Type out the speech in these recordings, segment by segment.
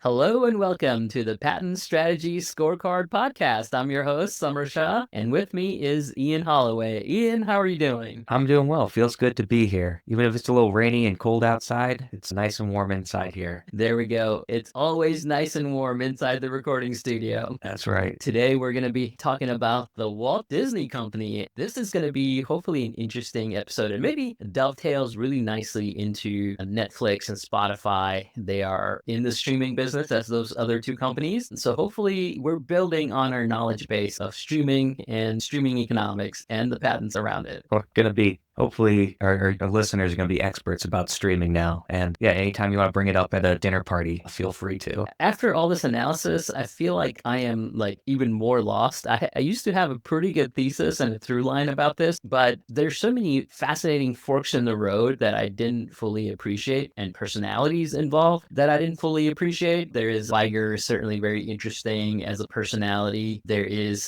Hello and welcome to the Patent Strategy Scorecard Podcast. I'm your host, Samar Shah, and with me is Ian Holloway. Ian, how are you doing? I'm doing well. Feels good to be here. Even if it's a little rainy and cold outside, it's nice and warm inside here. There we go. It's always nice and warm inside the recording studio. That's right. Today, we're going to be talking about the Walt Disney Company. This is going to be hopefully an interesting episode and maybe dovetails really nicely into Netflix and Spotify. They are in the streaming business as those other two companies. So hopefully we're building on our knowledge base of streaming and streaming economics and the patents around it. We're going to be, hopefully, our listeners are going to be experts about streaming now. And yeah, anytime you want to bring it up at a dinner party, feel free to. After all this analysis, I feel like I am even more lost. I used to have a pretty good thesis and a through line about this, but there's so many fascinating forks in the road that I didn't fully appreciate and personalities involved that I didn't fully appreciate. There is Liger, certainly very interesting as a personality.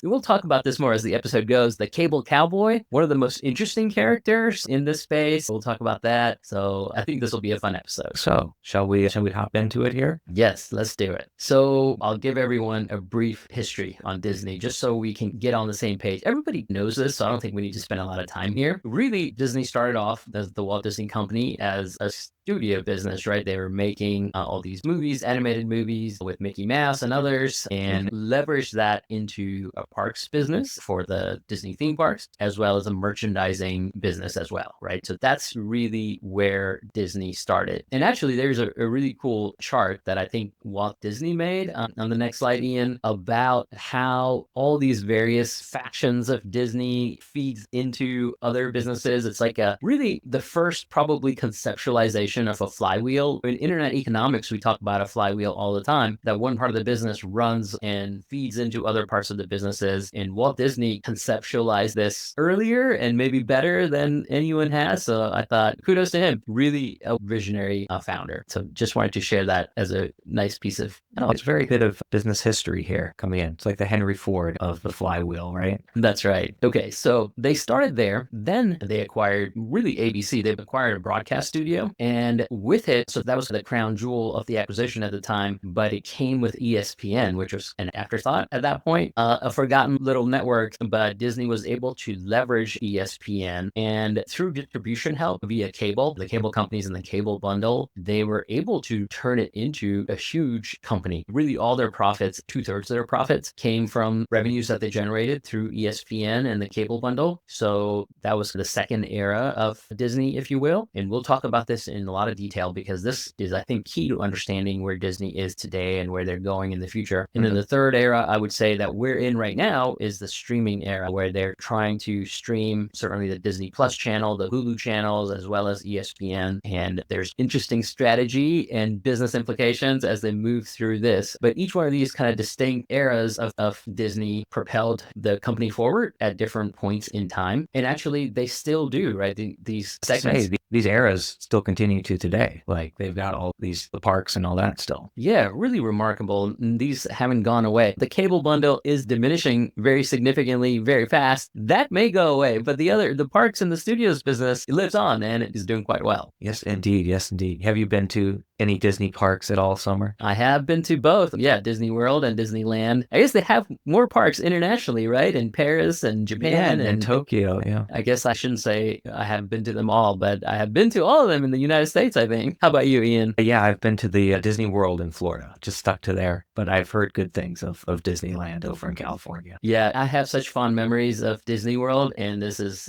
We'll talk about this more as the episode goes, the Cable Cowboy, one of the most interesting characters in this space. We'll talk about that. So I think this will be a fun episode. So shall we hop into it here? Yes, let's do it. So I'll give everyone a brief history on Disney, just so we can get on the same page. Everybody knows this, so I don't think we need to spend a lot of time here. Really, Disney started off as the Walt Disney Company as a studio business, right? They were making all these movies, animated movies with Mickey Mouse and others, and leveraged that into a parks business for the Disney theme parks, as well as a merchandising business as well, right? So that's really where Disney started. And actually, there's a really cool chart that I think Walt Disney made on the next slide, Ian, about how all these various factions of Disney feeds into other businesses. It's like the first probably conceptualization of a flywheel. In internet economics, we talk about a flywheel all the time, that one part of the business runs and feeds into other parts of the businesses. And Walt Disney conceptualized this earlier and maybe better than anyone has. So I thought, kudos to him. Really a visionary founder. So just wanted to share that as a nice piece of... It's very bit of business history here coming in. It's like the Henry Ford of the flywheel, right? That's right. Okay, so they started there. Then they acquired really ABC. They've acquired a broadcast studio. And with it, so that was the crown jewel of the acquisition at the time, but it came with ESPN, which was an afterthought at that point, a forgotten little network, but Disney was able to leverage ESPN, and through distribution help via cable, the cable companies and the cable bundle, they were able to turn it into a huge company. Really all their profits, 2/3 of their profits, came from revenues that they generated through ESPN and the cable bundle. So that was the second era of Disney, if you will. And we'll talk about this in a lot of detail because this is, I think, key to understanding where Disney is today and where they're going in the future. And then the third era, I would say that we're in right now is the streaming era, where they're trying to stream certainly the Disney Plus channel, the Hulu channels, as well as ESPN. And there's interesting strategy and business implications as they move through this. But each one of these kind of distinct eras of Disney propelled the company forward at different points in time. And actually, they still do, right? These segments. These eras still continue to today. Like they've got all the parks and all that still. Yeah, really remarkable. These haven't gone away. The cable bundle is diminishing very significantly, very fast. That may go away, but the parks and the studios business, it lives on and it is doing quite well. Yes, indeed. Yes, indeed. Have you been to any Disney parks at all, Summer? I have been to both. Yeah, Disney World and Disneyland. I guess they have more parks internationally, right? In Paris and Japan and Tokyo. Yeah. I guess I shouldn't say I haven't been to them all, but I have been to all of them in the United States, I think. How about you, Ian? Yeah, I've been to the Disney World in Florida. Just stuck to there. But I've heard good things of Disneyland over in California. Yeah, I have such fond memories of Disney World. And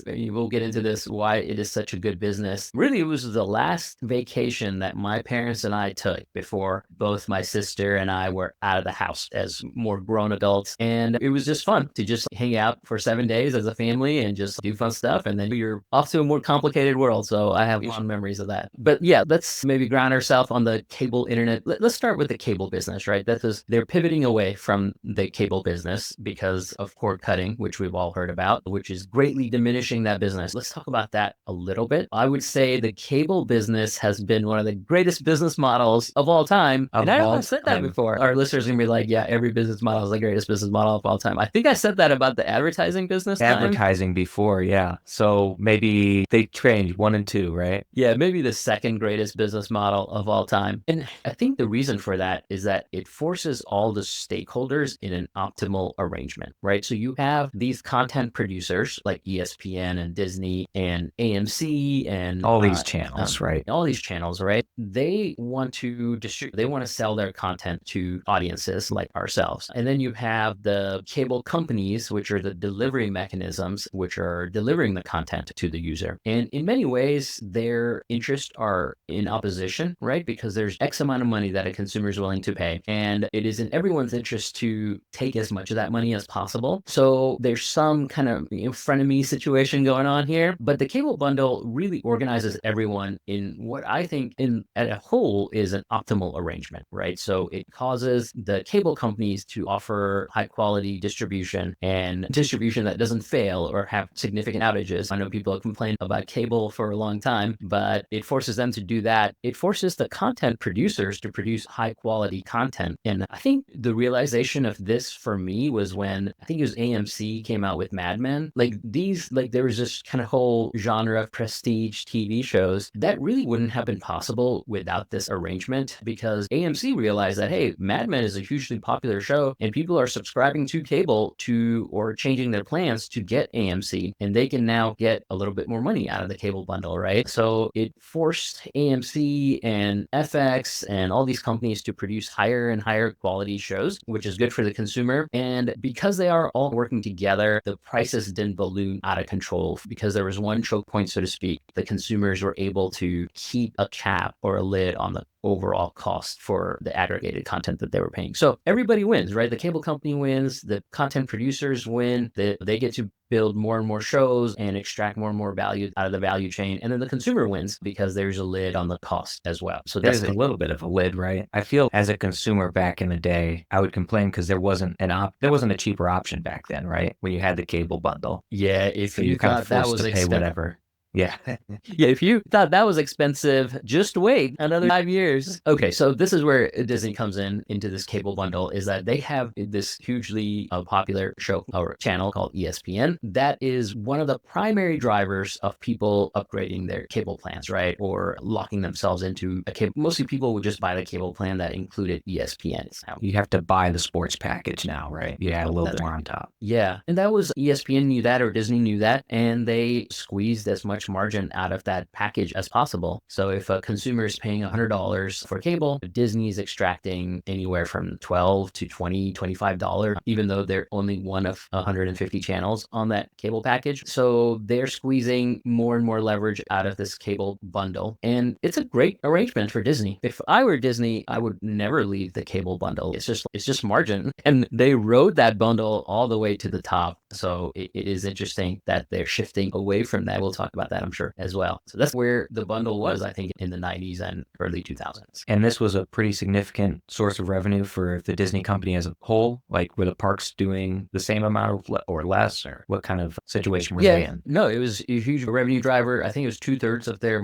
we'll get into this, why it is such a good business. Really, it was the last vacation that my parents and I took before both my sister and I were out of the house as more grown adults. And it was just fun to just hang out for 7 days as a family and just do fun stuff. And then you're off to a more complicated world. So I have fond memories of that. But yeah, let's maybe ground ourselves on the cable internet. Let's start with the cable business, right? They're pivoting away from the cable business because of cord cutting, which we've all heard about, which is greatly diminishing that business. Let's talk about that a little bit. I would say the cable business has been one of the greatest business business models of all time. Of And I know all I've said that time. before. Our listeners are going to be like, yeah, every business model is the greatest business model of all time. I think I said that about the advertising business time. Advertising before, yeah. So maybe they changed 1 and 2, right? Yeah, maybe the second greatest business model of all time. And I think the reason for that is that it forces all the stakeholders in an optimal arrangement, right? So you have these content producers like ESPN and Disney and AMC and All these channels, right? all these channels, right? They want to distribute, they want to sell their content to audiences like ourselves. And then you have the cable companies, which are the delivery mechanisms, which are delivering the content to the user. And in many ways, their interests are in opposition, right? Because there's X amount of money that a consumer is willing to pay. And it is in everyone's interest to take as much of that money as possible. So there's some kind of frenemy situation going on here. But the cable bundle really organizes everyone in what I think at a whole is an optimal arrangement, right? So it causes the cable companies to offer high quality distribution and distribution that doesn't fail or have significant outages. I know people have complained about cable for a long time, but it forces them to do that. It forces the content producers to produce high quality content. And I think the realization of this for me was when I think it was AMC came out with Mad Men. Like there was this kind of whole genre of prestige TV shows that really wouldn't have been possible without this arrangement, because AMC realized that, hey, Mad Men is a hugely popular show and people are subscribing to cable or changing their plans to get AMC, and they can now get a little bit more money out of the cable bundle, right? So it forced AMC and FX and all these companies to produce higher and higher quality shows, which is good for the consumer. And because they are all working together, the prices didn't balloon out of control because there was one choke point, so to speak. The consumers were able to keep a cap or a lid on the overall cost for the aggregated content that they were paying. So everybody wins, right? The cable company wins, the content producers win, they get to build more and more shows and extract more and more value out of the value chain. And then the consumer wins because there's a lid on the cost as well. So There's a little bit of a lid, right? I feel as a consumer back in the day, I would complain because there wasn't a cheaper option back then, right? When you had the cable bundle. Yeah, if So you you're kind thought of that forced was to pay whatever. Yeah. Yeah, if you thought that was expensive, just wait another 5 years. Okay, so this is where Disney comes into this cable bundle, is that they have this hugely popular show or channel called ESPN. That is one of the primary drivers of people upgrading their cable plans, right? Or locking themselves into a cable. Mostly people would just buy the cable plan that included ESPN. You have to buy the sports package now, right? You add a little more on top. Yeah, and that was ESPN knew that, or Disney knew that, and they squeezed as much margin out of that package as possible. So if a consumer is paying $100 for cable, Disney is extracting anywhere from $12 to $20, $25, even though they're only one of 150 channels on that cable package. So they're squeezing more and more leverage out of this cable bundle. And it's a great arrangement for Disney. If I were Disney, I would never leave the cable bundle. It's just margin. And they rode that bundle all the way to the top. So it is interesting that they're shifting away from that. We'll talk about that, I'm sure, as well. So that's where the bundle was, I think, in the 90s and early 2000s. And this was a pretty significant source of revenue for the Disney company as a whole. Like, were the parks doing the same amount or less, or what kind of situation were they in? No, it was a huge revenue driver. I think it was two-thirds of their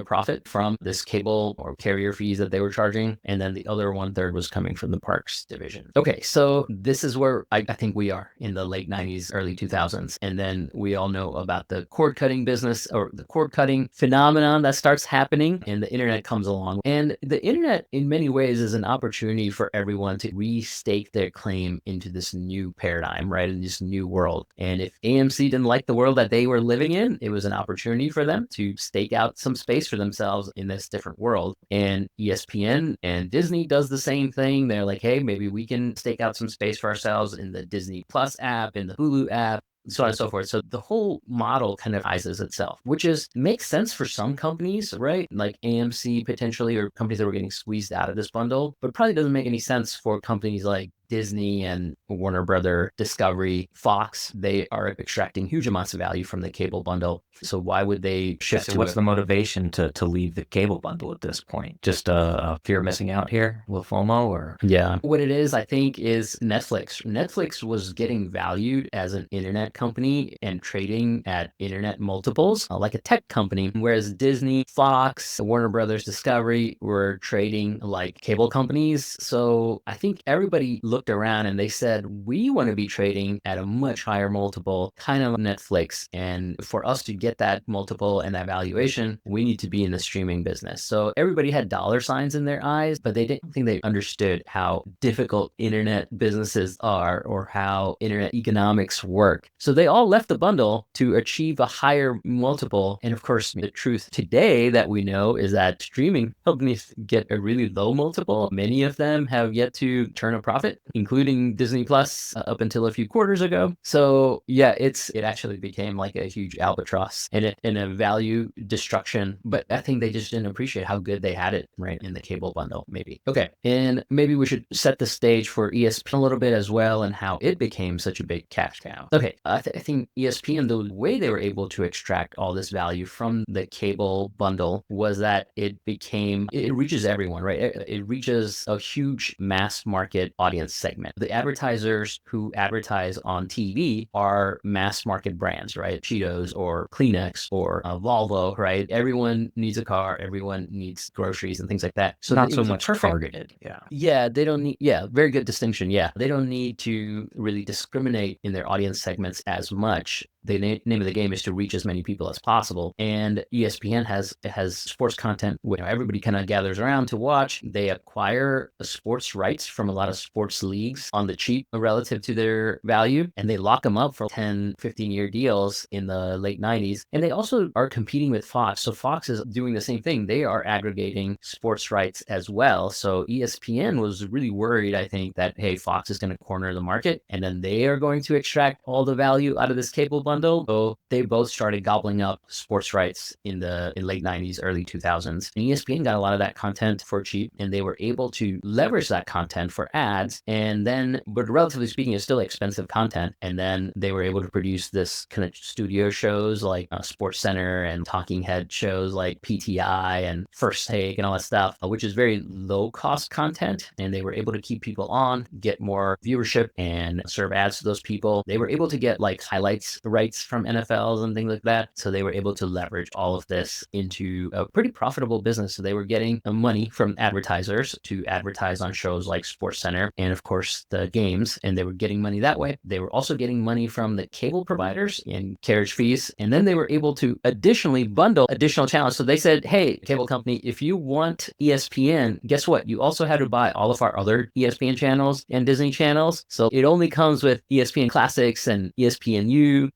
profit from this cable or carrier fees that they were charging. And then the other 1/3 was coming from the parks division. Okay, so this is where I think we are in the late 90s, early 2000s. And then we all know about the cord cutting business, or the cord cutting phenomenon that starts happening, and the internet comes along. And the internet in many ways is an opportunity for everyone to restake their claim into this new paradigm, right? In this new world. And if AMC didn't like the world that they were living in, it was an opportunity for them to stake out some space for themselves in this different world. And ESPN and Disney does the same thing. They're like, hey, maybe we can stake out some space for ourselves in the Disney Plus app, in the Hulu app, so on and so forth. So the whole model kind of rises itself, which makes sense for some companies, right? Like AMC potentially, or companies that were getting squeezed out of this bundle, but probably doesn't make any sense for companies like Disney and Warner Brother, Discovery, Fox, they are extracting huge amounts of value from the cable bundle. So why would they shift So to what's the motivation to leave the cable bundle at this point? Just a fear of missing out here with FOMO, or? Yeah. What it is, I think, is Netflix. Netflix was getting valued as an internet company and trading at internet multiples, like a tech company, whereas Disney, Fox, Warner Brothers, Discovery were trading like cable companies. So I think everybody looked around and they said, we want to be trading at a much higher multiple, kind of Netflix. And for us to get that multiple and that valuation, we need to be in the streaming business. So everybody had dollar signs in their eyes, but they didn't think they understood how difficult internet businesses are or how internet economics work. So they all left the bundle to achieve a higher multiple. And of course, the truth today that we know is that streaming companies get a really low multiple. Many of them have yet to turn a profit, including Disney Plus up until a few quarters ago. So yeah, it actually became like a huge albatross in a value destruction. But I think they just didn't appreciate how good they had it right in the cable bundle, maybe. Okay. And maybe we should set the stage for ESPN a little bit as well and how it became such a big cash cow. Okay. I think ESPN, the way they were able to extract all this value from the cable bundle was that it reaches everyone, right? It reaches a huge mass market audience segment. The advertisers who advertise on TV are mass market brands, right? Cheetos or Kleenex or Volvo, right? Everyone needs a car. Everyone needs groceries and things like that. So not so much targeted. Yeah. Yeah, they don't need, very good distinction. Yeah, they don't need to really discriminate in their audience segments as much. The name of the game is to reach as many people as possible. And ESPN has sports content where everybody kind of gathers around to watch. They acquire sports rights from a lot of sports leagues on the cheap relative to their value, and they lock them up for 10, 15-year deals in the late 90s. And they also are competing with Fox. So Fox is doing the same thing. They are aggregating sports rights as well. So ESPN was really worried, I think, that, hey, Fox is going to corner the market, and then they are going to extract all the value out of this cable bundle. So they both started gobbling up sports rights in late 90s, early 2000s. And ESPN got a lot of that content for cheap, and they were able to leverage that content for ads. And then, but relatively speaking, it's still expensive content. And then they were able to produce this kind of studio shows like Sports Center and talking head shows like PTI and First Take and all that stuff, which is very low cost content. And they were able to keep people on, get more viewership, and serve ads to those people. They were able to get like highlights rights from NFLs and things like that. So they were able to leverage all of this into a pretty profitable business. So they were getting money from advertisers to advertise on shows like Sports Center and of course the games. And they were getting money that way. They were also getting money from the cable providers in carriage fees. And then they were able to additionally bundle additional channels. So they said, hey, cable company, if you want ESPN, guess what? You also had to buy all of our other ESPN channels and Disney channels. So it only comes with ESPN Classics and ESPNU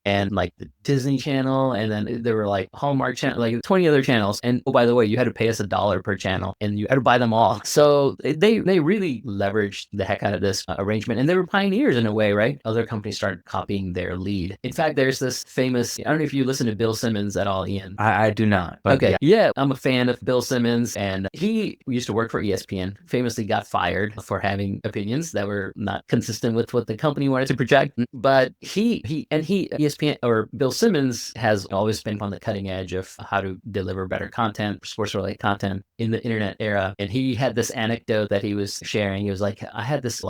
and like the Disney Channel, and then there were like Hallmark channel, like 20 other channels. And oh, by the way, you had to pay us $1 per channel, and you had to buy them all. So they really leveraged the heck out of this arrangement, and they were pioneers in a way, right? Other companies started copying their lead. In fact, there's this famous, I don't know if you listen to Bill Simmons at all, Ian. I do not. But okay, yeah, I'm a fan of Bill Simmons, and he used to work for ESPN. Famously got fired for having opinions that were not consistent with what the company wanted to project. But ESPN or Bill Simmons has always been on the cutting edge of how to deliver better content, sports-related content in the internet era. And he had this anecdote that he was sharing. He was like, I had this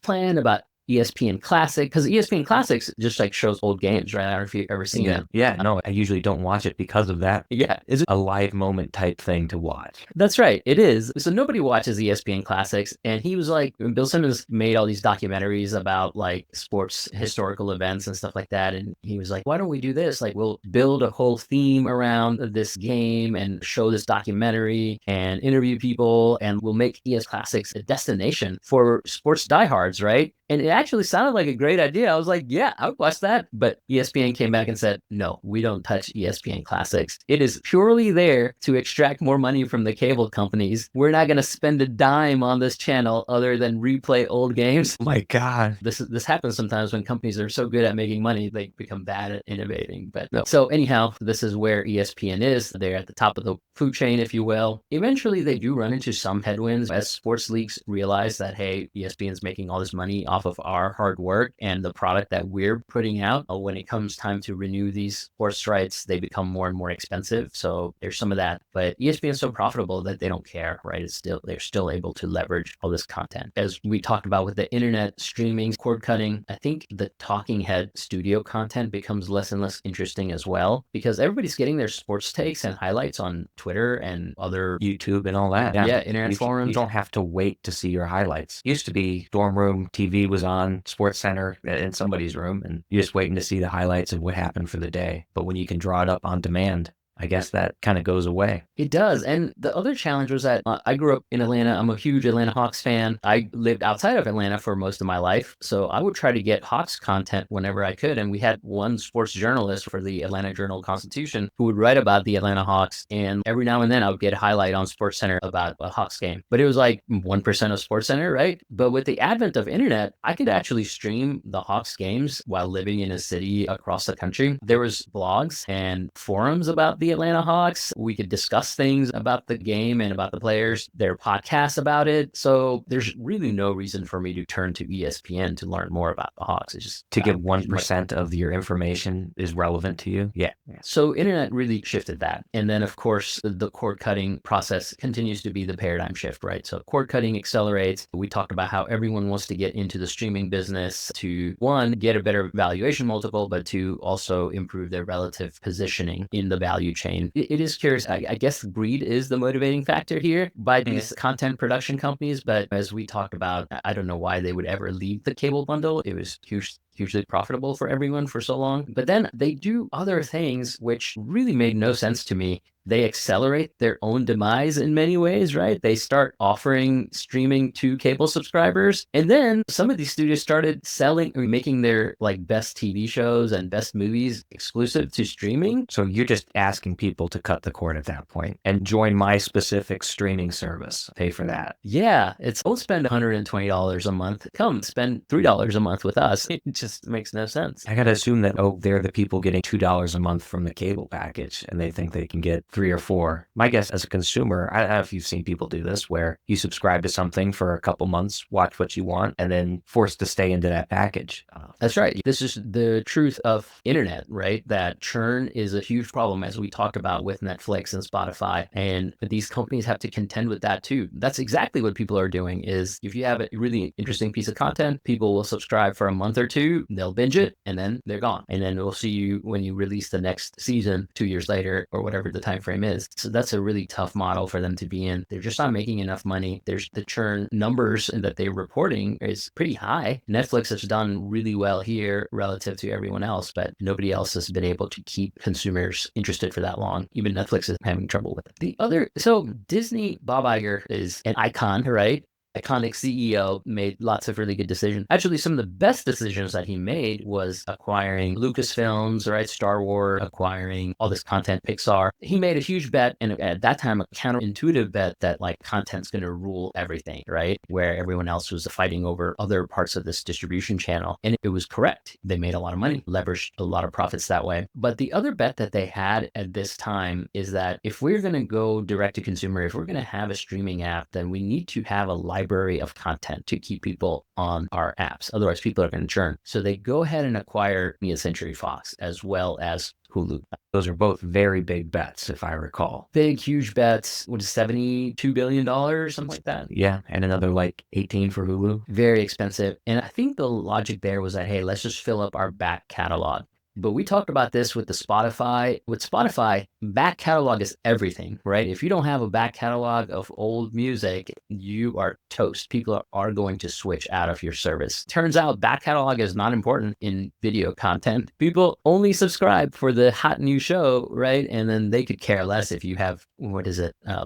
plan about ESPN Classic, because ESPN Classics just like shows old games, right? I don't know if you've ever seen it. Yeah, no, I usually don't watch it because of that. Yeah. Is it a live moment type thing to watch? That's right. It is. So nobody watches ESPN Classics. And he was like, Bill Simmons made all these documentaries about like sports historical events and stuff like that. And he was like, why don't we do this? Like, we'll build a whole theme around this game and show this documentary and interview people, and we'll make ES Classics a destination for sports diehards, right? And it actually sounded like a great idea. I was like, yeah, I would watch that. But ESPN came back and said, no, we don't touch ESPN Classics. It is purely there to extract more money from the cable companies. We're not going to spend a dime on this channel other than replay old games. Oh my God. This happens sometimes when companies are so good at making money, they become bad at innovating. But no. So anyhow, this is where ESPN is. They're at the top of the food chain, if you will. Eventually, they do run into some headwinds as sports leagues realize that, hey, ESPN's making all this money off of our hard work and the product that we're putting out. When it comes time to renew these sports rights, they become more and more expensive. So there's some of that. But ESPN is so profitable that they don't care, right? They're still able to leverage all this content. As we talked about with the internet streaming, cord cutting, I think the talking head studio content becomes less and less interesting as well, because everybody's getting their sports takes and highlights on Twitter and other YouTube and all that. Yeah, internet forums. You don't have to wait to see your highlights. Used to be dorm room TV was on, Sports Center in somebody's room, and you're just waiting to see the highlights of what happened for the day. But when you can draw it up on demand, I guess that kind of goes away. It does. And the other challenge was that I grew up in Atlanta. I'm a huge Atlanta Hawks fan. I lived outside of Atlanta for most of my life. So I would try to get Hawks content whenever I could. And we had one sports journalist for the Atlanta Journal-Constitution who would write about the Atlanta Hawks. And every now and then I would get a highlight on Sports Center about a Hawks game. But it was like 1% of Sports Center, right? But with the advent of internet, I could actually stream the Hawks games while living in a city across the country. There was blogs and forums about the Atlanta Hawks. We could discuss things about the game and about the players. There are podcasts about it. So there's really no reason for me to turn to ESPN to learn more about the Hawks. It's just to get 1% of your information is relevant to you. Yeah. So internet really shifted that. And then of course, the cord cutting process continues to be the paradigm shift, right? So cord cutting accelerates. We talked about how everyone wants to get into the streaming business to, one, get a better valuation multiple, but to also improve their relative positioning in the value chain. It is curious. I guess greed is the motivating factor here by these content production companies. But as we talked about, I don't know why they would ever leave the cable bundle. It was hugely profitable for everyone for so long. But then they do other things which really made no sense to me. They accelerate their own demise in many ways, right? They start offering streaming to cable subscribers. And then some of these studios started selling or making their like best TV shows and best movies exclusive to streaming. So you're just asking people to cut the cord at that point and join my specific streaming service. Pay for that. Yeah, don't spend $120 a month. Come spend $3 a month with us. It just makes no sense. I got to assume that, they're the people getting $2 a month from the cable package and they think they can get 3 or 4. My guess as a consumer, I don't know if you've seen people do this where you subscribe to something for a couple months, watch what you want, and then forced to stay into that package. That's right. This is the truth of internet, right? That churn is a huge problem, as we talked about with Netflix and Spotify. And these companies have to contend with that too. That's exactly what people are doing is if you have a really interesting piece of content, people will subscribe for a month or two, they'll binge it, and then they're gone. And then we'll see you when you release the next season 2 years later or whatever the time frame is. So that's a really tough model for them to be in. They're just not making enough money. There's the churn numbers that they're reporting is pretty high. Netflix has done really well here relative to everyone else, but nobody else has been able to keep consumers interested for that long. Even Netflix is having trouble with it. So Disney, Bob Iger is an icon, right? Iconic CEO, made lots of really good decisions. Actually, some of the best decisions that he made was acquiring Lucasfilms, right? Star Wars, acquiring all this content, Pixar. He made a huge bet, and at that time, a counterintuitive bet that like content's going to rule everything, right? Where everyone else was fighting over other parts of this distribution channel. And it was correct. They made a lot of money, leveraged a lot of profits that way. But the other bet that they had at this time is that if we're going to go direct to consumer, if we're going to have a streaming app, then we need to have a library of content to keep people on our apps. Otherwise, people are going to churn. So they go ahead and acquire 20th Century Fox as well as Hulu. Those are both very big bets, if I recall. Big, huge bets. What is $72 billion, something like that? Yeah, and another like 18 for Hulu. Very expensive. And I think the logic there was that, hey, let's just fill up our back catalog. But we talked about this with the Spotify. With Spotify, back catalog is everything, right? If you don't have a back catalog of old music, you are toast. People are going to switch out of your service. Turns out back catalog is not important in video content. People only subscribe for the hot new show, right? And then they could care less if you have,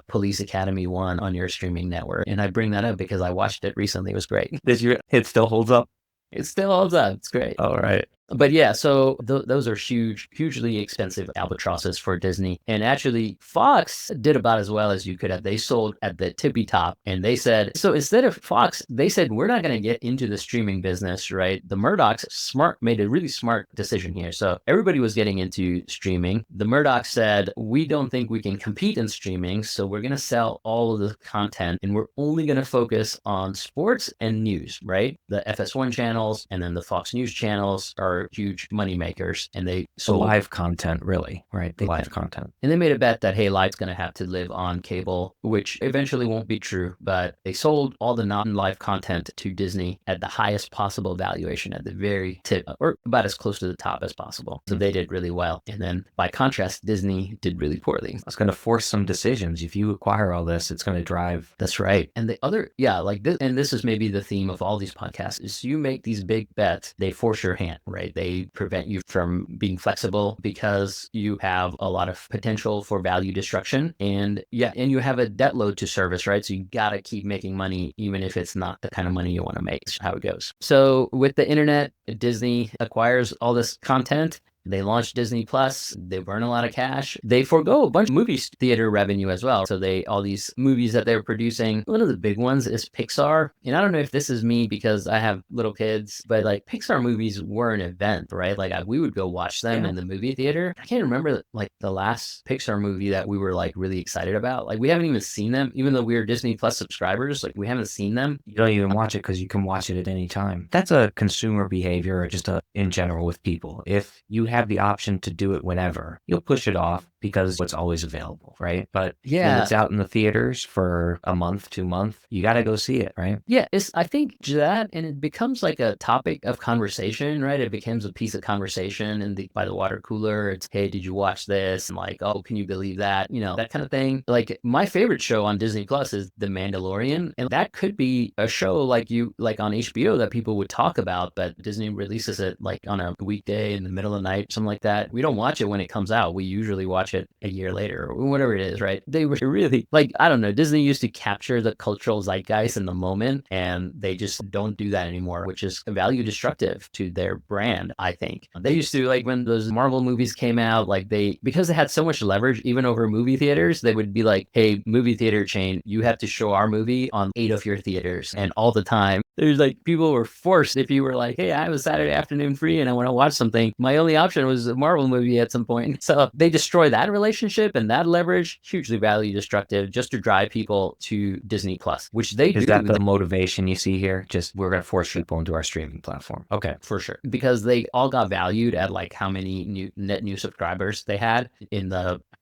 Police Academy 1 on your streaming network. And I bring that up because I watched it recently. It was great. It still holds up? It still holds up. It's great. All right. But yeah, so those are hugely expensive albatrosses for Disney. And actually, Fox did about as well as you could have. They sold at the tippy top, and they said, so instead of Fox, they said, we're not going to get into the streaming business, right? The Murdochs made a really smart decision here. So everybody was getting into streaming. The Murdochs said, we don't think we can compete in streaming, so we're going to sell all of the content, and we're only going to focus on sports and news, right? The FS1 channels and then the Fox News channels are huge money makers, and they So live content, really, right? The live content. And they made a bet that, hey, live's going to have to live on cable, which eventually won't be true, but they sold all the non-live content to Disney at the highest possible valuation, at the very tip, or about as close to the top as possible. So they did really well. And then by contrast, Disney did really poorly. It's going to force some decisions. If you acquire all this, it's going to drive. That's right. And the other, yeah, like this, and this is maybe the theme of all these podcasts, is you make these big bets, they force your hand, right? They prevent you from being flexible because you have a lot of potential for value destruction. And yeah, and you have a debt load to service, right? So you got to keep making money, even if it's not the kind of money you want to make. That's how it goes. So with the internet, Disney acquires all this content. They launched Disney Plus. They burn a lot of cash. They forego a bunch of movie theater revenue as well. So all these movies that they're producing, one of the big ones is Pixar. And I don't know if this is me because I have little kids, but like Pixar movies were an event, right? Like we would go watch them in the movie theater. I can't remember like the last Pixar movie that we were like really excited about. Like we haven't even seen them, even though we're Disney Plus subscribers. Like we haven't seen them. You don't even watch it because you can watch it at any time. That's a consumer behavior, or just in general with people. If you have the option to do it whenever, you'll push it off because it's always available, right? But when it's out in the theaters for a month, 2 months, you got to go see it, right? Yeah, I think that, and it becomes like a topic of conversation, right? It becomes a piece of conversation by the water cooler. It's, hey, did you watch this? And like, oh, can you believe that? You know, that kind of thing. Like my favorite show on Disney Plus is The Mandalorian. And that could be a show like on HBO that people would talk about, but Disney releases it like on a weekday in the middle of the night, something like that. We don't watch it when it comes out. We usually watch it a year later or whatever it is, right? They were really like, I don't know, Disney used to capture the cultural zeitgeist in the moment, and they just don't do that anymore, which is value destructive to their brand, I think. They used to, like when those Marvel movies came out, like because they had so much leverage even over movie theaters, they would be like, hey, movie theater chain, you have to show our movie on 8 of your theaters. And all the time, there's like people were forced, if you were like, hey, I have a Saturday afternoon free and I want to watch something, my only option was a Marvel movie at some point. So they destroy that relationship and that leverage, hugely value destructive, just to drive people to Disney Plus, which they do. Is that the motivation you see here? Just we're going to force people into our streaming platform. Okay, for sure. Because they all got valued at like how many net new subscribers they had in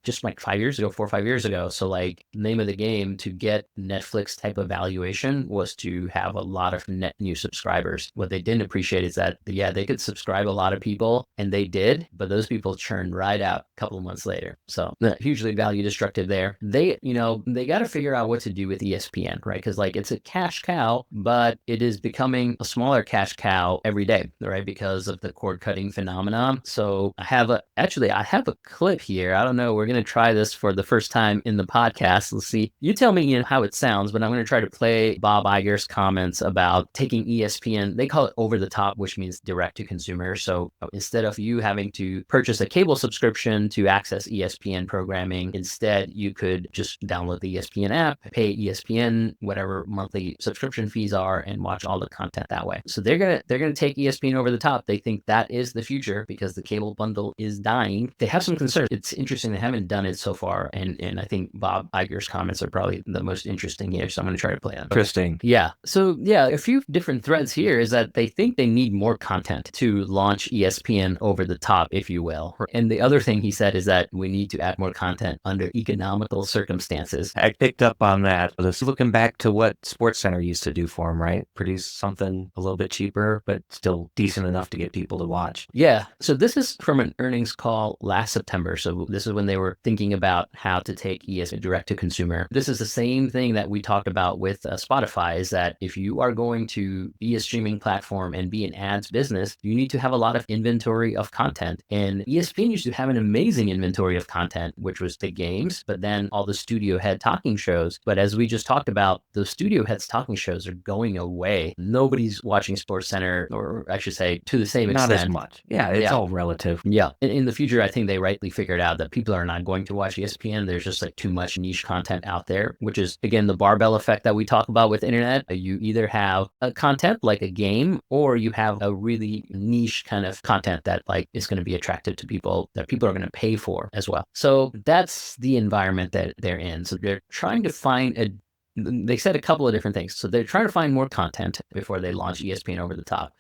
just like 4 or 5 years ago. So like name of the game to get Netflix type of valuation was to have a lot of net new subscribers. What they didn't appreciate is that, yeah, they could subscribe a lot of people, and they did, but those people churned right out a couple of months later. So hugely value destructive there. They got to figure out what to do with ESPN, right? Because like it's a cash cow, but it is becoming a smaller cash cow every day, right? Because of the cord cutting phenomenon. So I have a clip here. I don't know. We're going to try this for the first time in the podcast. Let's see. You tell me how it sounds, but I'm going to try to play Bob Iger's comments about taking ESPN. They call it over the top, which means direct to consumer. So instead of you having to purchase a cable subscription to access ESPN programming, instead you could just download the ESPN app, pay ESPN whatever monthly subscription fees are, and watch all the content that way. So they're gonna take ESPN over the top. They think that is the future because the cable bundle is dying. They have some concerns. It's interesting they haven't done it so far, and I think Bob Iger's comments are probably the most interesting here. So I'm going to try to play them. Interesting. Yeah. So yeah, a few different threads here is that they think they need more content to launch ESPN over the top, if you will. And the other thing he said is that we need to add more content under economical circumstances. I picked up on that. Just looking back to what SportsCenter used to do for them, right? Produce something a little bit cheaper, but still decent enough to get people to watch. Yeah. So this is from an earnings call last September. So this is when they were were thinking about how to take ESPN direct to consumer. This is the same thing that we talked about with Spotify, is that if you are going to be a streaming platform and be an ads business, you need to have a lot of inventory of content. And ESPN used to have an amazing inventory of content, which was the games, but then all the studio head talking shows. But as we just talked about, the studio heads talking shows are going away. Nobody's watching SportsCenter, or I should say, to the same extent. Not as much. Yeah, it's all relative. Yeah. In the future, I think they rightly figured out that people are not going to watch ESPN. There's just like too much niche content out there, which is, again, the barbell effect that we talk about with internet. You either have a content like a game, or you have a really niche kind of content that like is going to be attractive to people, that people are going to pay for as well. So that's the environment that they're in. So they're trying to find they said a couple of different things. So they're trying to find more content before they launch ESPN over the top.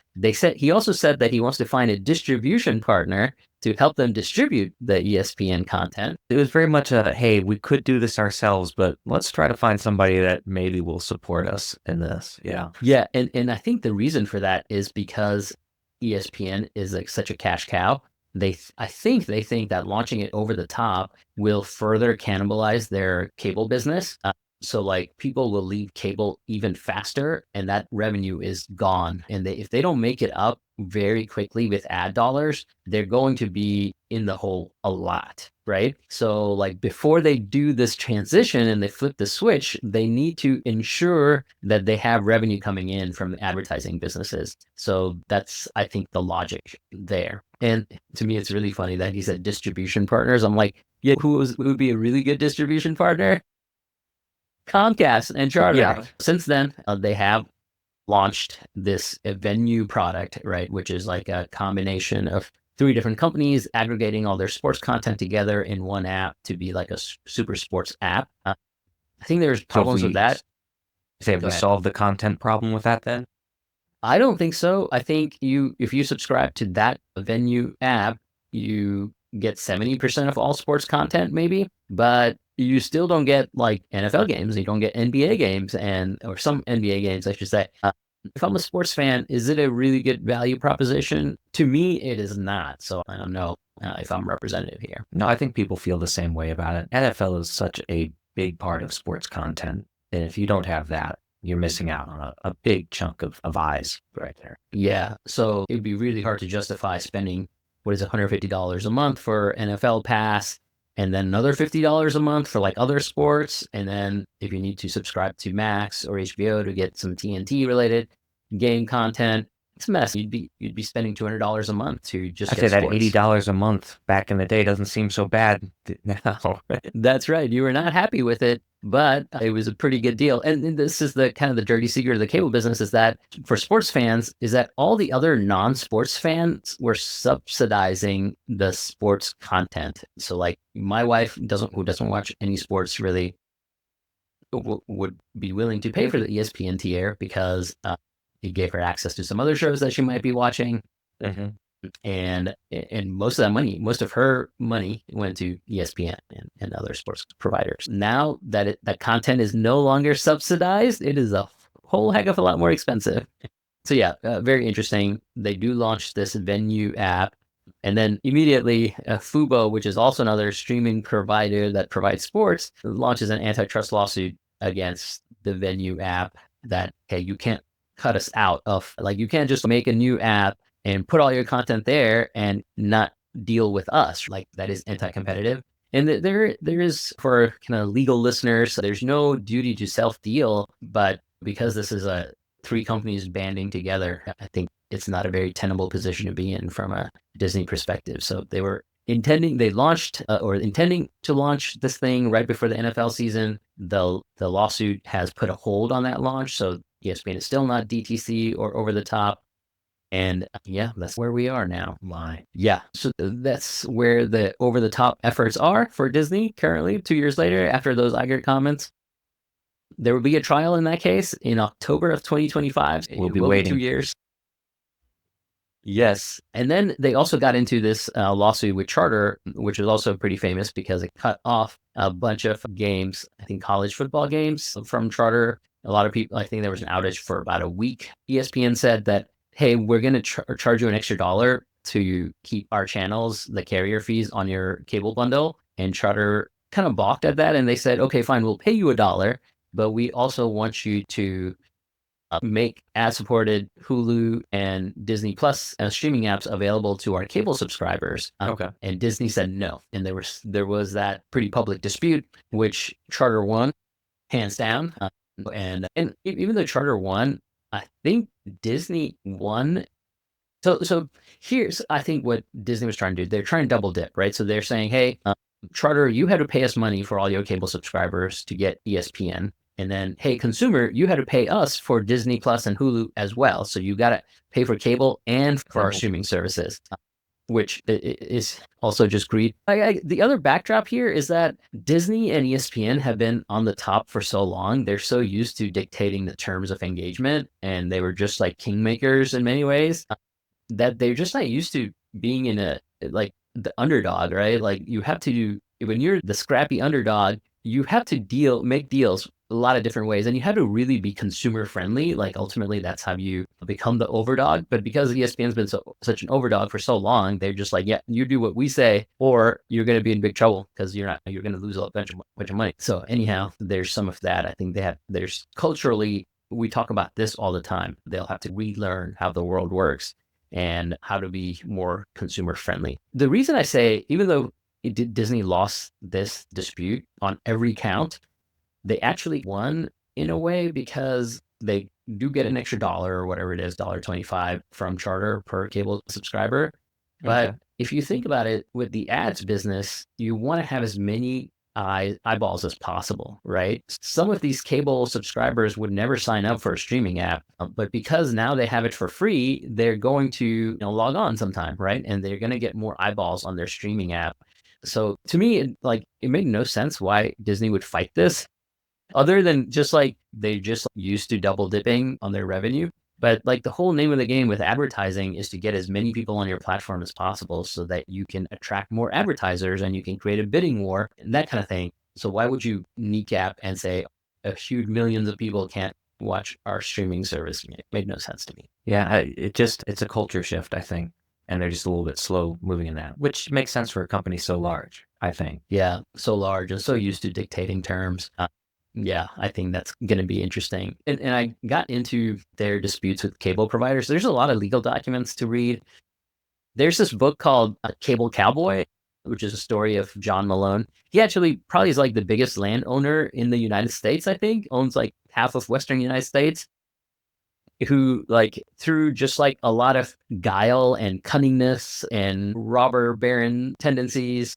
He also said that he wants to find a distribution partner to help them distribute the ESPN content. It was very much hey, we could do this ourselves, but let's try to find somebody that maybe will support us in this. Yeah. Yeah. And I think the reason for that is because ESPN is like such a cash cow. I think they think that launching it over the top will further cannibalize their cable business. So like people will leave cable even faster, and that revenue is gone. And if they don't make it up very quickly with ad dollars, they're going to be in the hole a lot, right? So like before they do this transition and they flip the switch, they need to ensure that they have revenue coming in from advertising businesses. So that's, I think, the logic there. And to me, it's really funny that he said distribution partners. I'm like, yeah, who would be a really good distribution partner? Comcast and Charter. Yeah. Since then, they have launched this venue product, right, which is like a combination of 3 different companies aggregating all their sports content together in one app to be like a super sports app. I think there's problems with that. Have we solved the content problem with that then? I don't think so. I think if you subscribe to that venue app, you get 70% of all sports content maybe, but you still don't get like NFL games. You don't get NBA games or some NBA games, I should say. If I'm a sports fan, is it a really good value proposition? To me, it is not. So I don't know if I'm representative here. No, I think people feel the same way about it. NFL is such a big part of sports content. And if you don't have that, you're missing out on a big chunk of eyes right there. Yeah. So it'd be really hard to justify spending, $150 a month for NFL Pass, and then another $50 a month for like other sports. And then if you need to subscribe to Max or HBO to get some TNT related game content, it's a mess. You'd be spending $200 a month to just I'd say that $80 a month back in the day doesn't seem so bad now. That's right. You were not happy with it, but it was a pretty good deal. And this is the kind of the dirty secret of the cable business, is that for sports fans, is that all the other non-sports fans were subsidizing the sports content. So like my wife who doesn't watch any sports really would be willing to pay for the ESPN tier because it gave her access to some other shows that she might be watching. Mm-hmm. And most of her money went to ESPN and other sports providers. Now that that content is no longer subsidized, it is a whole heck of a lot more expensive. So yeah, very interesting. They do launch this venue app, and then immediately Fubo, which is also another streaming provider that provides sports, launches an antitrust lawsuit against the venue app that, hey, you can't cut us out of, like, you can't just make a new app and put all your content there and not deal with us. Like, that is anti-competitive. And there is, for kind of legal listeners, there's no duty to self-deal, but because this is 3 companies banding together, I think it's not a very tenable position to be in from a Disney perspective. So they were intending to launch this thing right before the NFL season. The lawsuit has put a hold on that launch, so ESPN is still not DTC or over the top. And yeah, that's where we are now. Yeah. So that's where the over the top efforts are for Disney currently, 2 years later, after those Iger comments. There will be a trial in that case in October of 2025. We'll be waiting 2 years. Yes. And then they also got into this lawsuit with Charter, which is also pretty famous because it cut off a bunch of games, I think college football games from Charter. A lot of people, I think there was an outage for about a week. ESPN said that, hey, we're going to charge you an extra $1 to keep our channels, the carrier fees on your cable bundle. And Charter kind of balked at that, and they said, okay, fine, we'll pay you $1, but we also want you to make ad-supported Hulu and Disney Plus streaming apps available to our cable subscribers. Okay. And Disney said no. And there was that pretty public dispute, which Charter won, hands down. And even though Charter won, I think Disney won. So here's, I think, what Disney was trying to do. They're trying to double dip, right? So they're saying, hey, Charter, you had to pay us money for all your cable subscribers to get ESPN. And then, hey, consumer, you had to pay us for Disney Plus and Hulu as well. So you got to pay for cable and for our streaming services, which is also just greed. The other backdrop here is that Disney and ESPN have been on the top for so long. They're so used to dictating the terms of engagement, and they were just like kingmakers in many ways, that they're just not used to being in the underdog, right? Like, you have to when you're the scrappy underdog, you have to make deals a lot of different ways, and you have to really be consumer friendly. Like, ultimately, that's how you become the overdog. But because ESPN's been such an overdog for so long, they're just like, yeah, you do what we say, or you're going to be in big trouble because you're going to lose a bunch of money. So anyhow, there's some of that. I think there's culturally, we talk about this all the time. They'll have to relearn how the world works and how to be more consumer friendly. The reason I say, even though Disney lost this dispute on every count, they actually won in a way, because they do get an extra $1 or whatever it is, $1.25 from Charter per cable subscriber. But if you think about it, with the ads business, you want to have as many eyeballs as possible, right? Some of these cable subscribers would never sign up for a streaming app, but because now they have it for free, they're going to log on sometime, right? And they're going to get more eyeballs on their streaming app. So to me, it made no sense why Disney would fight this, other than just they just used to double dipping on their revenue. But the whole name of the game with advertising is to get as many people on your platform as possible so that you can attract more advertisers and you can create a bidding war and that kind of thing. So why would you kneecap and say a huge millions of people can't watch our streaming service? It made no sense to me. Yeah, it's a culture shift, I think. And they're just a little bit slow moving in that, which makes sense for a company so large, I think. Yeah, so large and so used to dictating terms. Yeah, I think that's going to be interesting. And I got into their disputes with cable providers. There's a lot of legal documents to read. There's this book called Cable Cowboy, which is a story of John Malone. He actually probably is the biggest landowner in the United States, I think, owns half of Western United States, who through just a lot of guile and cunningness and robber baron tendencies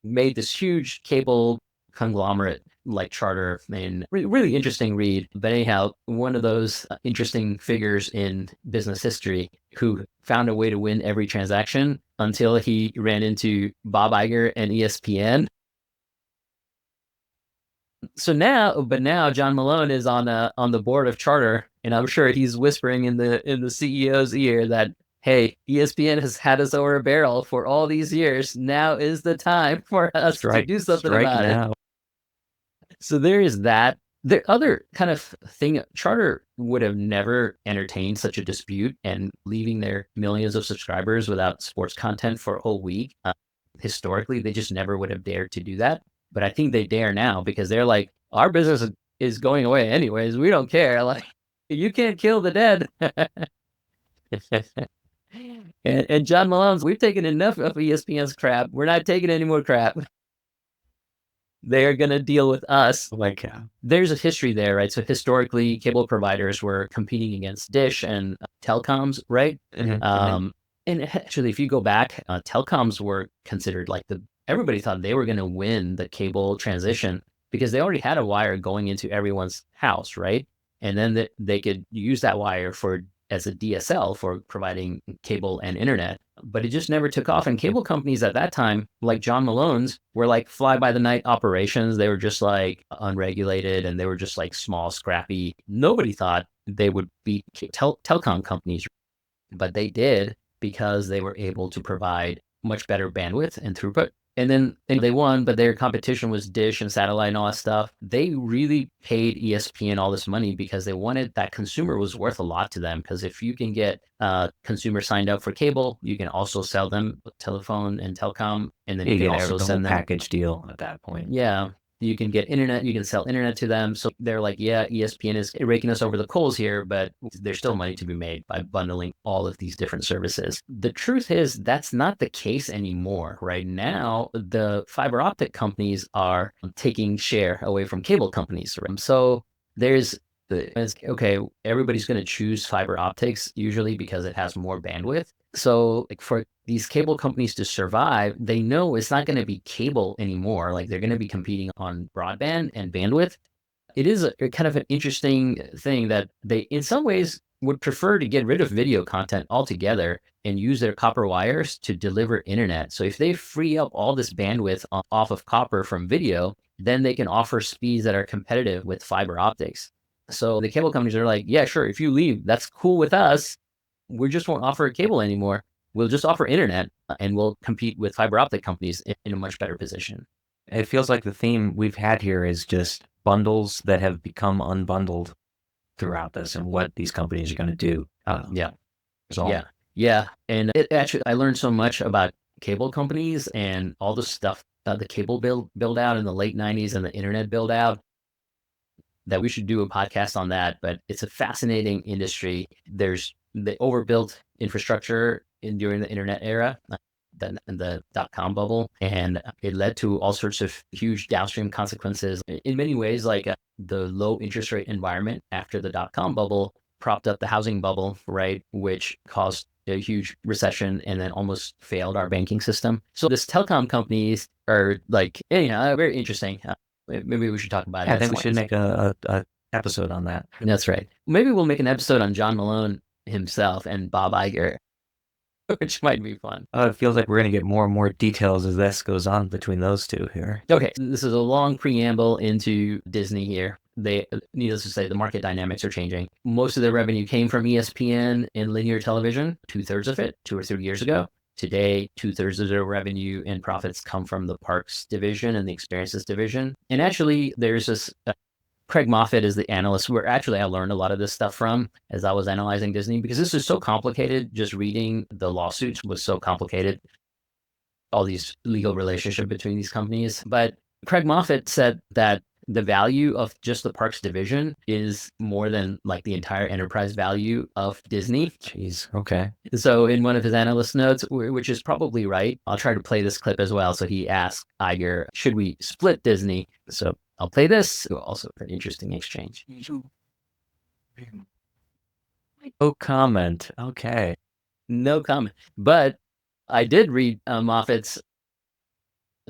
made this huge cable conglomerate like Charter. And really interesting read. But anyhow, one of those interesting figures in business history who found a way to win every transaction until he ran into Bob Iger and ESPN. So now John Malone is on the board of Charter, and I'm sure he's whispering in the CEO's ear that, hey, ESPN has had us over a barrel for all these years. Now is the time for us to do something about it. So there is that. The other kind of thing, Charter would have never entertained such a dispute and leaving their millions of subscribers without sports content for a whole week. Historically, they just never would have dared to do that. But I think they dare now, because they're like, our business is going away anyways. We don't care. You can't kill the dead. and John Malone's, we've taken enough of ESPN's crap. We're not taking any more crap. They're going to deal with us. There's a history there, right? So historically, cable providers were competing against Dish and telecoms, right? Mm-hmm. And actually, if you go back, telecoms were considered everybody thought they were going to win the cable transition because they already had a wire going into everyone's house, right? And then they could use that wire as a DSL for providing cable and internet. But it just never took off. And cable companies at that time, like John Malone's, were fly-by-the-night operations. They were just unregulated, and they were just small, scrappy. Nobody thought they would beat telecom companies, but they did, because they were able to provide much better bandwidth and throughput. And then they won, but their competition was Dish and satellite and all that stuff. They really paid ESPN all this money because they wanted that consumer was worth a lot to them. Because if you can get consumer signed up for cable, you can also sell them telephone and telecom, and then you can get also the whole send them. package deal at that point. Yeah. You can get internet, you can sell internet to them. So they're like, yeah, ESPN is raking us over the coals here, but there's still money to be made by bundling all of these different services. The truth is that's not the case anymore. Right now, the fiber optic companies are taking share away from cable companies. Right? So there's okay, everybody's going to choose fiber optics usually because it has more bandwidth. So like for these cable companies to survive, they know it's not going to be cable anymore. Like they're going to be competing on broadband and bandwidth. It is a kind of an interesting thing that they, in some ways, would prefer to get rid of video content altogether and use their copper wires to deliver internet. So if they free up all this bandwidth off of copper from video, then they can offer speeds that are competitive with fiber optics. So the cable companies are like, yeah, sure, if you leave, that's cool with us. We just won't offer cable anymore. We'll just offer internet and we'll compete with fiber optic companies in a much better position. It feels like the theme we've had here is just bundles that have become unbundled throughout this and what these companies are going to do. Yeah. And it actually, I learned so much about cable companies and all the stuff, the cable build out in the late 90s and the internet build out, that we should do a podcast on that. But it's a fascinating industry. They overbuilt infrastructure during the internet era, the dot-com bubble, and it led to all sorts of huge downstream consequences. In many ways, like the low interest rate environment after the dot-com bubble propped up the housing bubble, right, which caused a huge recession and then almost failed our banking system. So this telecom companies are like, very interesting. Maybe we should talk about it. I think we should make a episode on that. That's right. Maybe we'll make an episode on John Malone himself and Bob Iger, which might be fun. It feels like we're going to get more and more details as this goes on between those two here. Okay, this is a long preamble into Disney here. Needless to say, the market dynamics are changing. Most of their revenue came from ESPN and linear television, 2/3 of it, 2 or 3 years ago. Today, 2/3 of their revenue and profits come from the parks division and the experiences division. And actually, there's this Craig Moffett is the analyst where actually I learned a lot of this stuff from as I was analyzing Disney, because this is so complicated. Just reading the lawsuits was so complicated, all these legal relationship between these companies. But Craig Moffett said that the value of just the parks division is more than like the entire enterprise value of Disney. Jeez. Okay. So in one of his analyst notes, which is probably right, I'll try to play this clip as well. So he asked Iger, should we split Disney? So I'll play this. Also an interesting exchange. No comment. Okay. No comment. But I did read Moffat's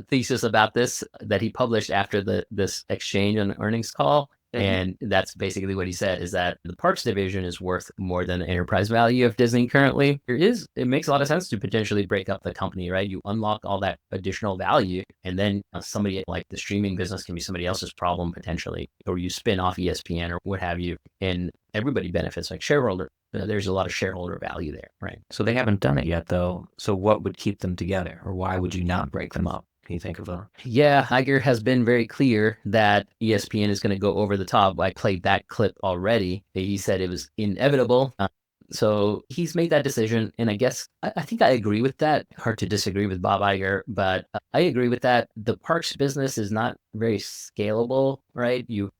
thesis about this that he published after this exchange on the earnings call. And that's basically what he said, is that the parks division is worth more than the enterprise value of Disney currently. It makes a lot of sense to potentially break up the company, right? You unlock all that additional value, and then somebody like the streaming business can be somebody else's problem potentially, or you spin off ESPN or what have you, and everybody benefits, like shareholder. There's a lot of shareholder value there, right? So they haven't done it yet, though. So what would keep them together, or why would you not break them up? Can you think of a? Yeah, Iger has been very clear that ESPN is going to go over the top. I played that clip already. He said it was inevitable. So he's made that decision. And I guess I think I agree with that. Hard to disagree with Bob Iger, but I agree with that. The parks business is not very scalable, right? You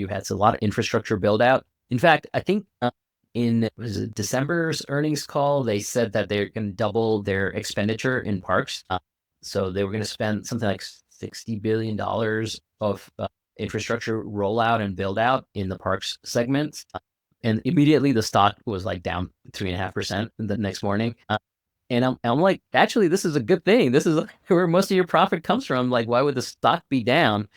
had a lot of infrastructure build out. In fact, I think in December's earnings call, they said that they're going to double their expenditure in parks. So they were going to spend something like $60 billion of infrastructure rollout and build out in the parks segments. And immediately the stock was like down 3.5% the next morning. And I'm like, actually, this is a good thing. This is where most of your profit comes from. Like, why would the stock be down?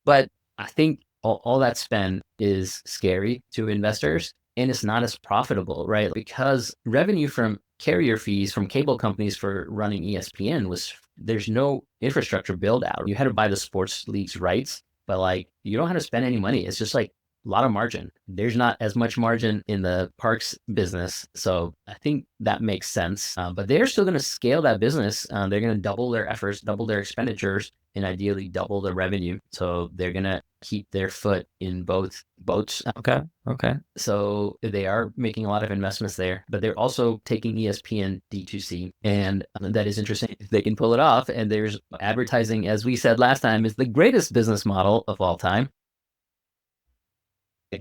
But I think all that spend is scary to investors, and it's not as profitable, right? Because revenue from carrier fees from cable companies for running ESPN there's no infrastructure build out. You had to buy the sports leagues rights, but like you don't have to spend any money. It's just like a lot of margin. There's not as much margin in the parks business. So I think that makes sense. But they're still going to scale that business. They're going to double their efforts, double their expenditures, and ideally double the revenue. So they're going to keep their foot in both boats. Okay. So they are making a lot of investments there, but they're also taking ESPN D2C. And that is interesting. They can pull it off. And there's advertising, as we said last time, is the greatest business model of all time.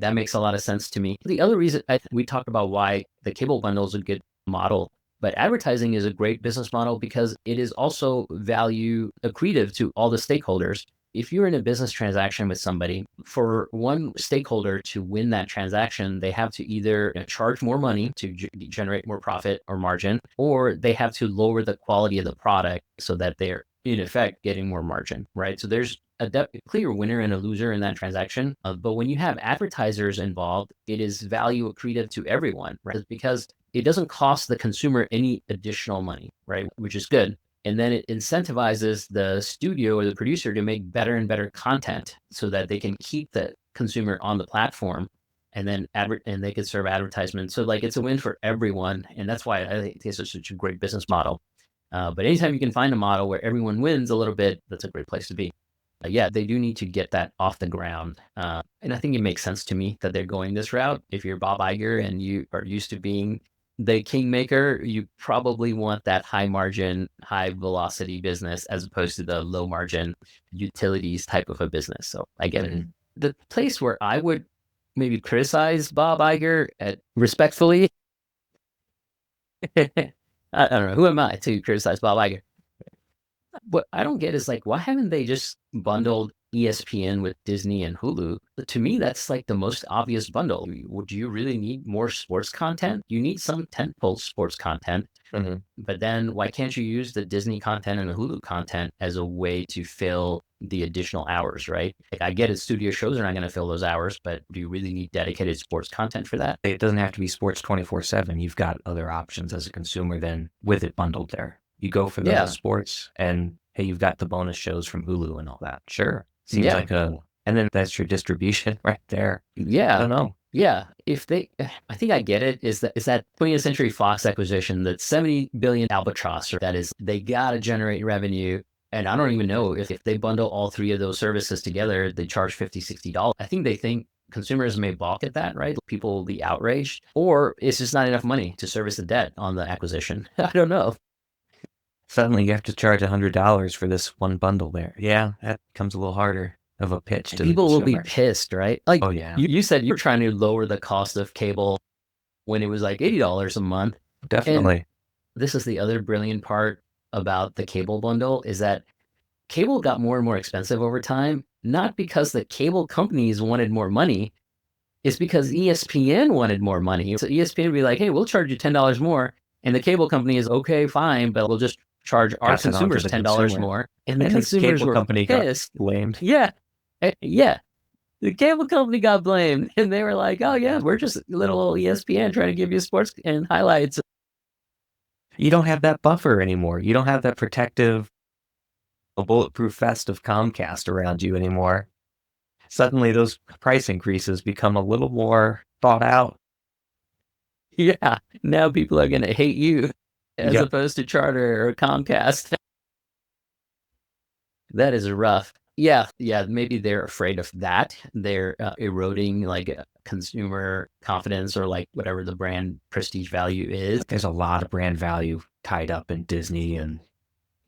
That makes a lot of sense to me. The other reason we talked about why the cable bundle is a good model, but advertising is a great business model because it is also value accretive to all the stakeholders. If you're in a business transaction with somebody, for one stakeholder to win that transaction, they have to either charge more money to generate more profit or margin, or they have to lower the quality of the product so that they're in effect getting more margin, right? So there's a clear winner and a loser in that transaction. But when you have advertisers involved, it is value accretive to everyone, right? Because it doesn't cost the consumer any additional money, right? Which is good. And then it incentivizes the studio or the producer to make better and better content so that they can keep the consumer on the platform, and then and they can serve advertisements. So like it's a win for everyone. And that's why I think it's such a great business model. But anytime you can find a model where everyone wins a little bit, that's a great place to be. Yeah, they do need to get that off the ground. And I think it makes sense to me that they're going this route. If you're Bob Iger and you are used to being the kingmaker, you probably want that high margin, high velocity business as opposed to the low margin utilities type of a business. So I get it. The place where I would maybe criticize Bob Iger respectfully, I don't know, who am I to criticize Bob Iger? What I don't get is like, why haven't they just bundled ESPN with Disney and Hulu? To me, that's like the most obvious bundle. Would you really need more sports content? You need some tentpole sports content, but then why can't you use the Disney content and the Hulu content as a way to fill the additional hours, right? Like I get it, studio shows are not going to fill those hours, but do you really need dedicated sports content for that? It doesn't have to be sports 24/7. You've got other options as a consumer then with it bundled there. You go for the sports and hey, you've got the bonus shows from Hulu and all that. Sure. Seems like and then that's your distribution right there. Yeah. I don't know. Yeah. I think I get it, is that 20th Century Fox acquisition, that 70 billion albatross, that is, they got to generate revenue. And I don't even know if they bundle all three of those services together, they charge $50, $60. I think they think consumers may balk at that, right? People will be outraged, or it's just not enough money to service the debt on the acquisition. I don't know. Suddenly you have to charge $100 for this one bundle there. Yeah, that becomes a little harder of a pitch to people will be pissed, right? Like, oh yeah, you said you were trying to lower the cost of cable when it was like $80 a month. Definitely. And this is the other brilliant part about the cable bundle, is that cable got more and more expensive over time, not because the cable companies wanted more money. It's because ESPN wanted more money. So ESPN would be like, hey, we'll charge you $10 more. And the cable company is, okay, fine, but we'll just charge our consumers $10 more. And the consumers were pissed. Blamed. Yeah. Yeah. The cable company got blamed. And they were like, oh, yeah, we're just little ESPN trying to give you sports and highlights. You don't have that buffer anymore. You don't have that protective, bulletproof vest of Comcast around you anymore. Suddenly those price increases become a little more thought out. Yeah. Now people are going to hate you as opposed to Charter or Comcast. That is rough. Yeah. Maybe they're afraid of that. They're eroding like consumer confidence or like whatever the brand prestige value is. There's a lot of brand value tied up in Disney and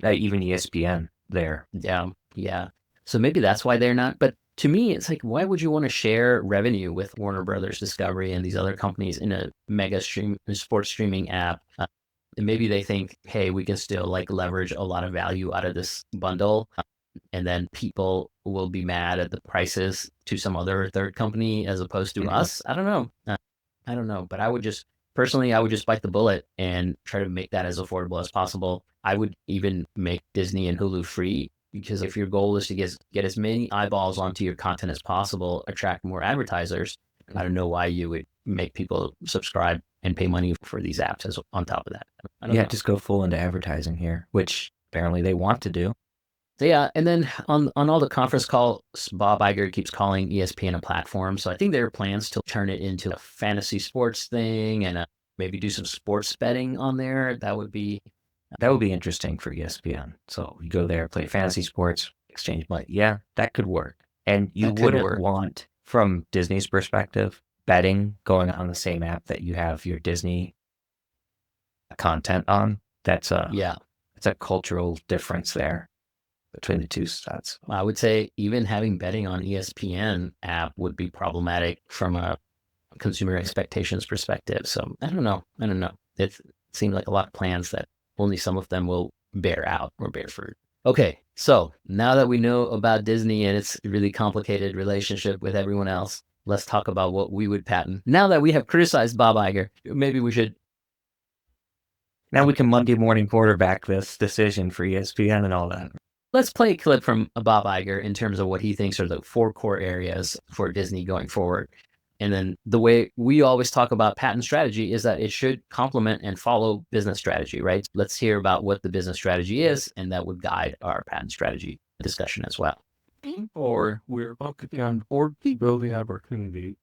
even ESPN there. Yeah. So maybe that's why they're not. But to me, it's like, why would you want to share revenue with Warner Brothers Discovery and these other companies in a mega sports streaming app? And maybe they think, hey, we can still like leverage a lot of value out of this bundle. And then people will be mad at the prices to some other third company as opposed to us. I don't know. But I would just bite the bullet and try to make that as affordable as possible. I would even make Disney and Hulu free, because if your goal is to get as many eyeballs onto your content as possible, attract more advertisers, I don't know why you would make people subscribe and pay money for these apps on top of that. I don't know. Just go full into advertising here, which apparently they want to do. So yeah, and then on all the conference calls, Bob Iger keeps calling ESPN a platform. So I think there are plans to turn it into a fantasy sports thing and maybe do some sports betting on there. That would be interesting for ESPN. So you go there, play fantasy sports, exchange money. Yeah, that could work. And you That could wouldn't work. want, from Disney's perspective, betting going on the same app that you have your Disney content on. That's a cultural difference there between the two sides. I would say even having betting on ESPN app would be problematic from a consumer expectations perspective. So I don't know. It seems like a lot of plans that only some of them will bear out or bear fruit. Okay, so now that we know about Disney and its really complicated relationship with everyone else, let's talk about what we would patent. Now that we have criticized Bob Iger, maybe we should. Now we can Monday morning quarterback this decision for ESPN and all that. Let's play a clip from Bob Iger in terms of what he thinks are the 4 core areas for Disney going forward. And then the way we always talk about patent strategy is that it should complement and follow business strategy, right? Let's hear about what the business strategy is, and that would guide our patent strategy discussion as well. Or we're focusing on or building opportunity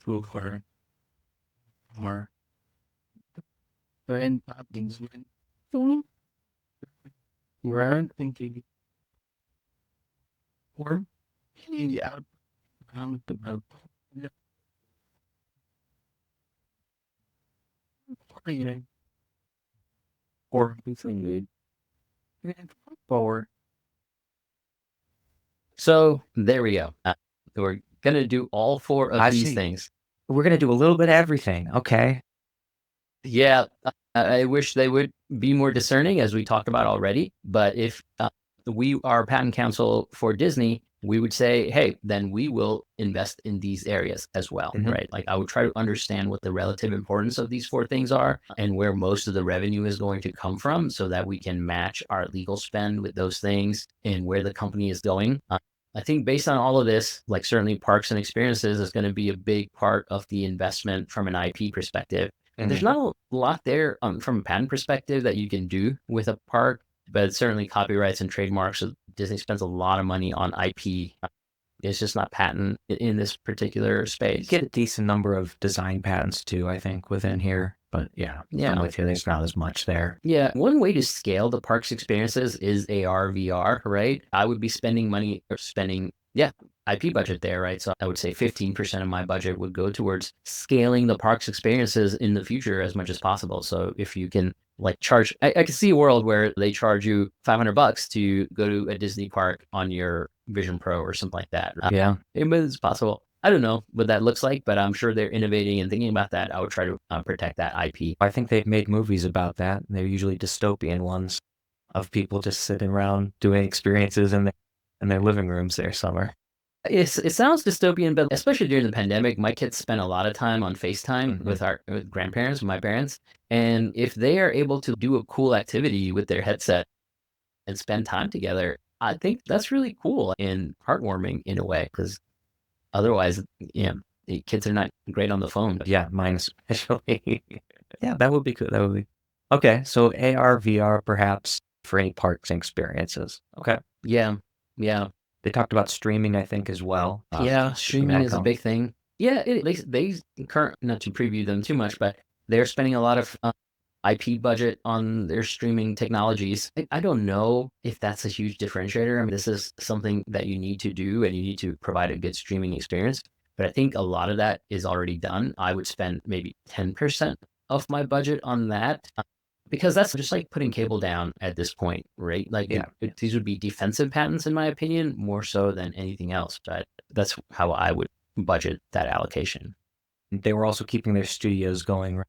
to acquire more and things we're thinking or the outcome of creating or something forward. So there we go. We're going to do all 4 of these things. We're going to do a little bit of everything. Okay. Yeah, I wish they would be more discerning, as we talked about already. But if we are patent counsel for Disney, we would say, hey, then we will invest in these areas as well, right? Like I would try to understand what the relative importance of these 4 things are and where most of the revenue is going to come from so that we can match our legal spend with those things and where the company is going. I think based on all of this, like certainly parks and experiences is going to be a big part of the investment from an IP perspective. And there's not a lot there from a patent perspective that you can do with a park, but certainly copyrights and trademarks. So Disney spends a lot of money on IP. It's just not patent in this particular space. You get a decent number of design patents too, I think, within here. But yeah, I'm with you. There's not as much there. Yeah. One way to scale the parks experiences is AR, VR, right? I would be spending money or IP budget there, right? So I would say 15% of my budget would go towards scaling the parks experiences in the future as much as possible. So if you can like charge, I can see a world where they charge you $500 to go to a Disney park on your Vision Pro or something like that. Yeah. It's possible. I don't know what that looks like, but I'm sure they're innovating and thinking about that. I would try to protect that IP. I think they've made movies about that. They're usually dystopian ones of people just sitting around doing experiences in their living rooms there, Samar. It sounds dystopian, but especially during the pandemic, my kids spent a lot of time on FaceTime with grandparents, my parents. And if they are able to do a cool activity with their headset and spend time together, I think that's really cool and heartwarming in a way, because otherwise, the kids are not great on the phone. Yeah, mine especially. Yeah, that would be good. That would be. Okay, so AR, VR, perhaps for any parks and experiences. Okay. Yeah. They talked about streaming, I think, as well. Streaming is a big thing. Yeah, they not to preview them too much, but they're spending a lot of IP budget on their streaming technologies. I don't know if that's a huge differentiator. I mean, this is something that you need to do and you need to provide a good streaming experience. But I think a lot of that is already done. I would spend maybe 10% of my budget on that. Because that's just like putting cable down at this point, right? Like these would be defensive patents, in my opinion, more so than anything else. But that's how I would budget that allocation. They were also keeping their studios going, right?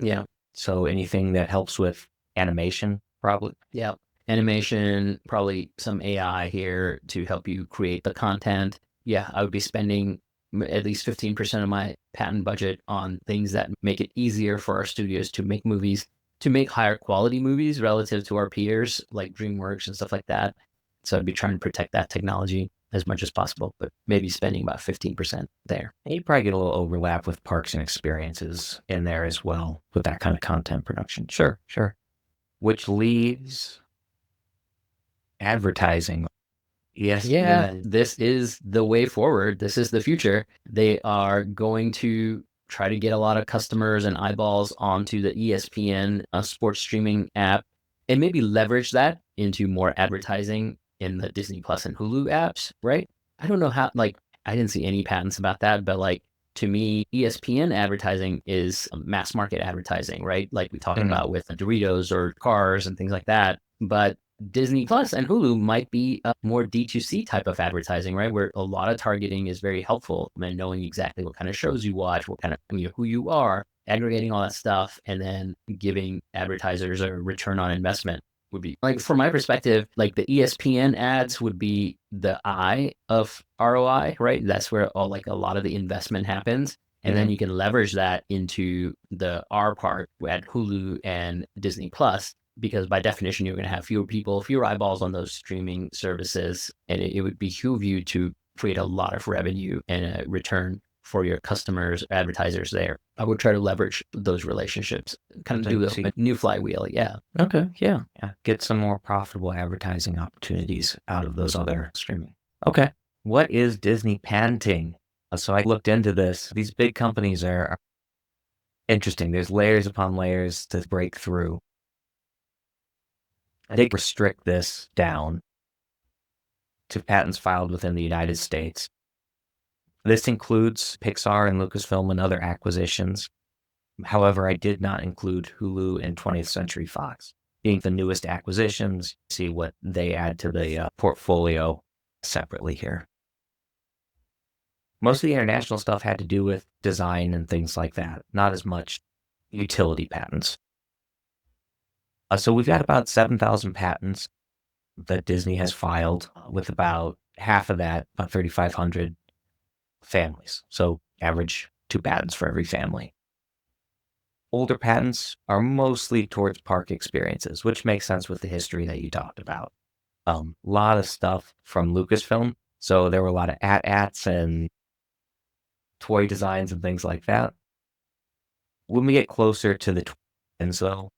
Yeah. So anything that helps with animation, probably. Yeah. Animation, probably some AI here to help you create the content. Yeah, I would be spending at least 15% of my patent budget on things that make it easier for our studios to make movies, to make higher quality movies relative to our peers like DreamWorks and stuff like that. So I'd be trying to protect that technology as much as possible, but maybe spending about 15% there. And you probably get a little overlap with parks and experiences in there as well with that kind of content production. Sure. Which leaves advertising. Yes. Yeah, this is the way forward. This is the future. They are going to try to get a lot of customers and eyeballs onto the ESPN sports streaming app and maybe leverage that into more advertising in the Disney Plus and Hulu apps, right? I don't know how, like, I didn't see any patents about that, but like, to me, ESPN advertising is mass market advertising, right? Like we talked about with Doritos or cars and things like that. But Disney Plus and Hulu might be a more D2C type of advertising, right? Where a lot of targeting is very helpful and knowing exactly what kind of shows you watch, what kind of, who you are, aggregating all that stuff, and then giving advertisers a return on investment would be like, from my perspective, like the ESPN ads would be the eye of ROI, right? That's where a lot of the investment happens. And then you can leverage that into the R part at Hulu and Disney Plus, because by definition, you're going to have fewer people, fewer eyeballs on those streaming services. And it would behoove you to create a lot of revenue and a return for your customers, advertisers there. I would try to leverage those relationships, kind of do a new flywheel. Yeah. Okay. Yeah. Get some more profitable advertising opportunities out of those other streaming. Okay. What is Disney patenting? So I looked into this. These big companies are interesting. There's layers upon layers to break through. They restrict this down to patents filed within the United States. This includes Pixar and Lucasfilm and other acquisitions. However, I did not include Hulu and 20th Century Fox, being the newest acquisitions. See what they add to the portfolio separately here. Most of the international stuff had to do with design and things like that, not as much utility patents. So we've got about 7,000 patents that Disney has filed, with about half of that, about 3,500 families. So average 2 patents for every family. Older patents are mostly towards park experiences, which makes sense with the history that you talked about. A lot of stuff from Lucasfilm. So there were a lot of AT-ATs and toy designs and things like that. When we get closer to the and so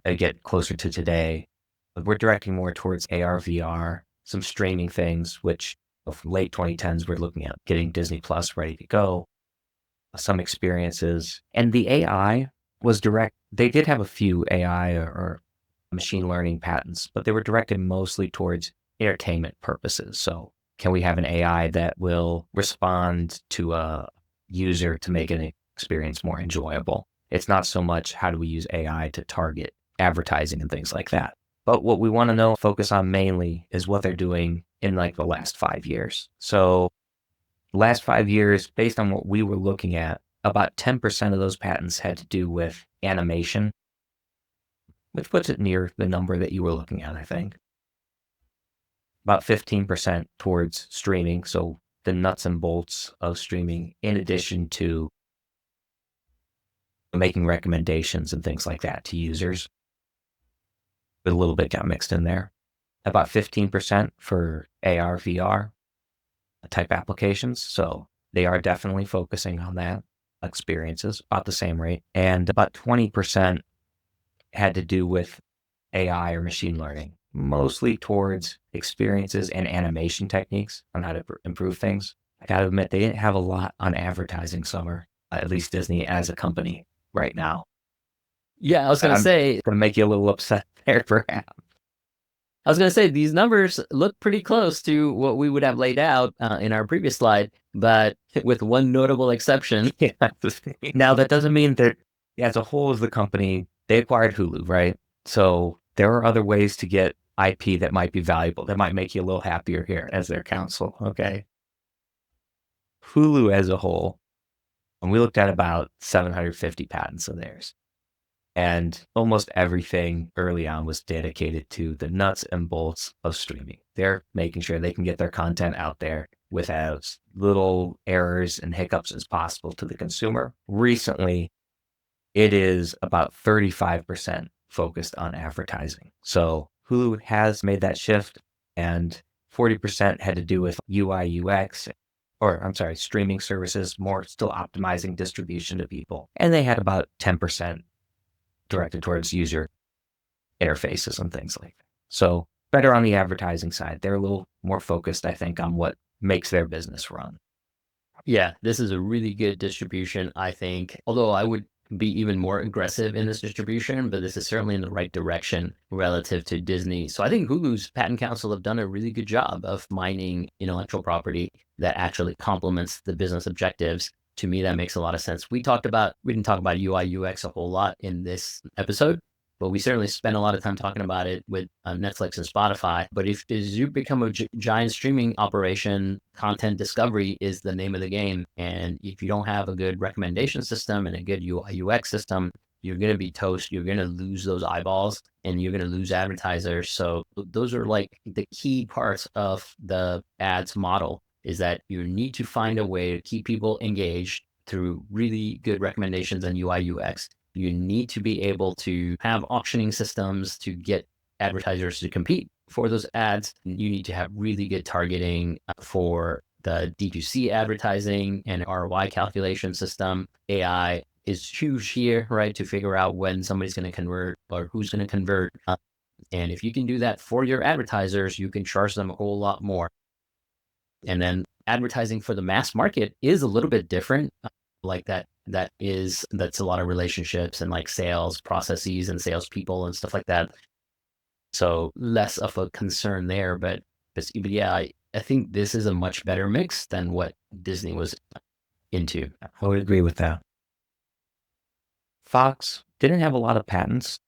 I get closer to today, we're directing more towards AR, VR, some streaming things, which from late 2010s, we're looking at getting Disney Plus ready to go, some experiences. And the AI was direct. They did have a few AI or machine learning patents, but they were directed mostly towards entertainment purposes. So can we have an AI that will respond to a user to make an experience more enjoyable? It's not so much how do we use AI to target advertising and things like that. But what we want to focus on mainly is what they're doing in like the last 5 years. So last 5 years, based on what we were looking at, about 10% of those patents had to do with animation, which puts it near the number that you were looking at, I think. About 15% towards streaming, so the nuts and bolts of streaming, in addition to making recommendations and things like that to users. But a little bit got mixed in there. About 15% for AR, VR type applications. So they are definitely focusing on that experiences, about the same rate. And about 20% had to do with AI or machine learning, mostly towards experiences and animation techniques on how to improve things. I got to admit, they didn't have a lot on advertising, Summer, at least Disney as a company right now. Yeah, I was going to say, going to make you a little upset there, perhaps. I was going to say, these numbers look pretty close to what we would have laid out in our previous slide, but with one notable exception. Now, that doesn't mean that as a whole as the company, they acquired Hulu, right? So there are other ways to get IP that might be valuable, that might make you a little happier here as their counsel, okay? Hulu as a whole, and we looked at about 750 patents of theirs. And almost everything early on was dedicated to the nuts and bolts of streaming. They're making sure they can get their content out there with as little errors and hiccups as possible to the consumer. Recently, it is about 35% focused on advertising. So Hulu has made that shift, and 40% had to do with UI, UX, streaming services, more still optimizing distribution to people. And they had about 10% directed towards user interfaces and things like that. So better on the advertising side. They're a little more focused, I think, on what makes their business run. Yeah, this is a really good distribution, I think. Although I would be even more aggressive in this distribution, but this is certainly in the right direction relative to Disney. So I think Hulu's patent counsel have done a really good job of mining intellectual property that actually complements the business objectives. To me, that makes a lot of sense. We didn't talk about UI UX a whole lot in this episode, but we certainly spent a lot of time talking about it with Netflix and Spotify. But as you become a giant streaming operation, content discovery is the name of the game. And if you don't have a good recommendation system and a good UI UX system, you're going to be toast. You're going to lose those eyeballs and you're going to lose advertisers. So those are like the key parts of the ads model, is that you need to find a way to keep people engaged through really good recommendations and UI UX. You need to be able to have auctioning systems to get advertisers to compete for those ads. You need to have really good targeting for the D2C advertising and ROI calculation system. AI is huge here, right? To figure out when somebody's going to convert or who's going to convert. And if you can do that for your advertisers, you can charge them a whole lot more. And then advertising for the mass market is a little bit different. Like that's a lot of relationships and like sales processes and salespeople and stuff like that. So less of a concern there, but yeah, I think this is a much better mix than what Disney was into. I would agree with that. Fox didn't have a lot of patents.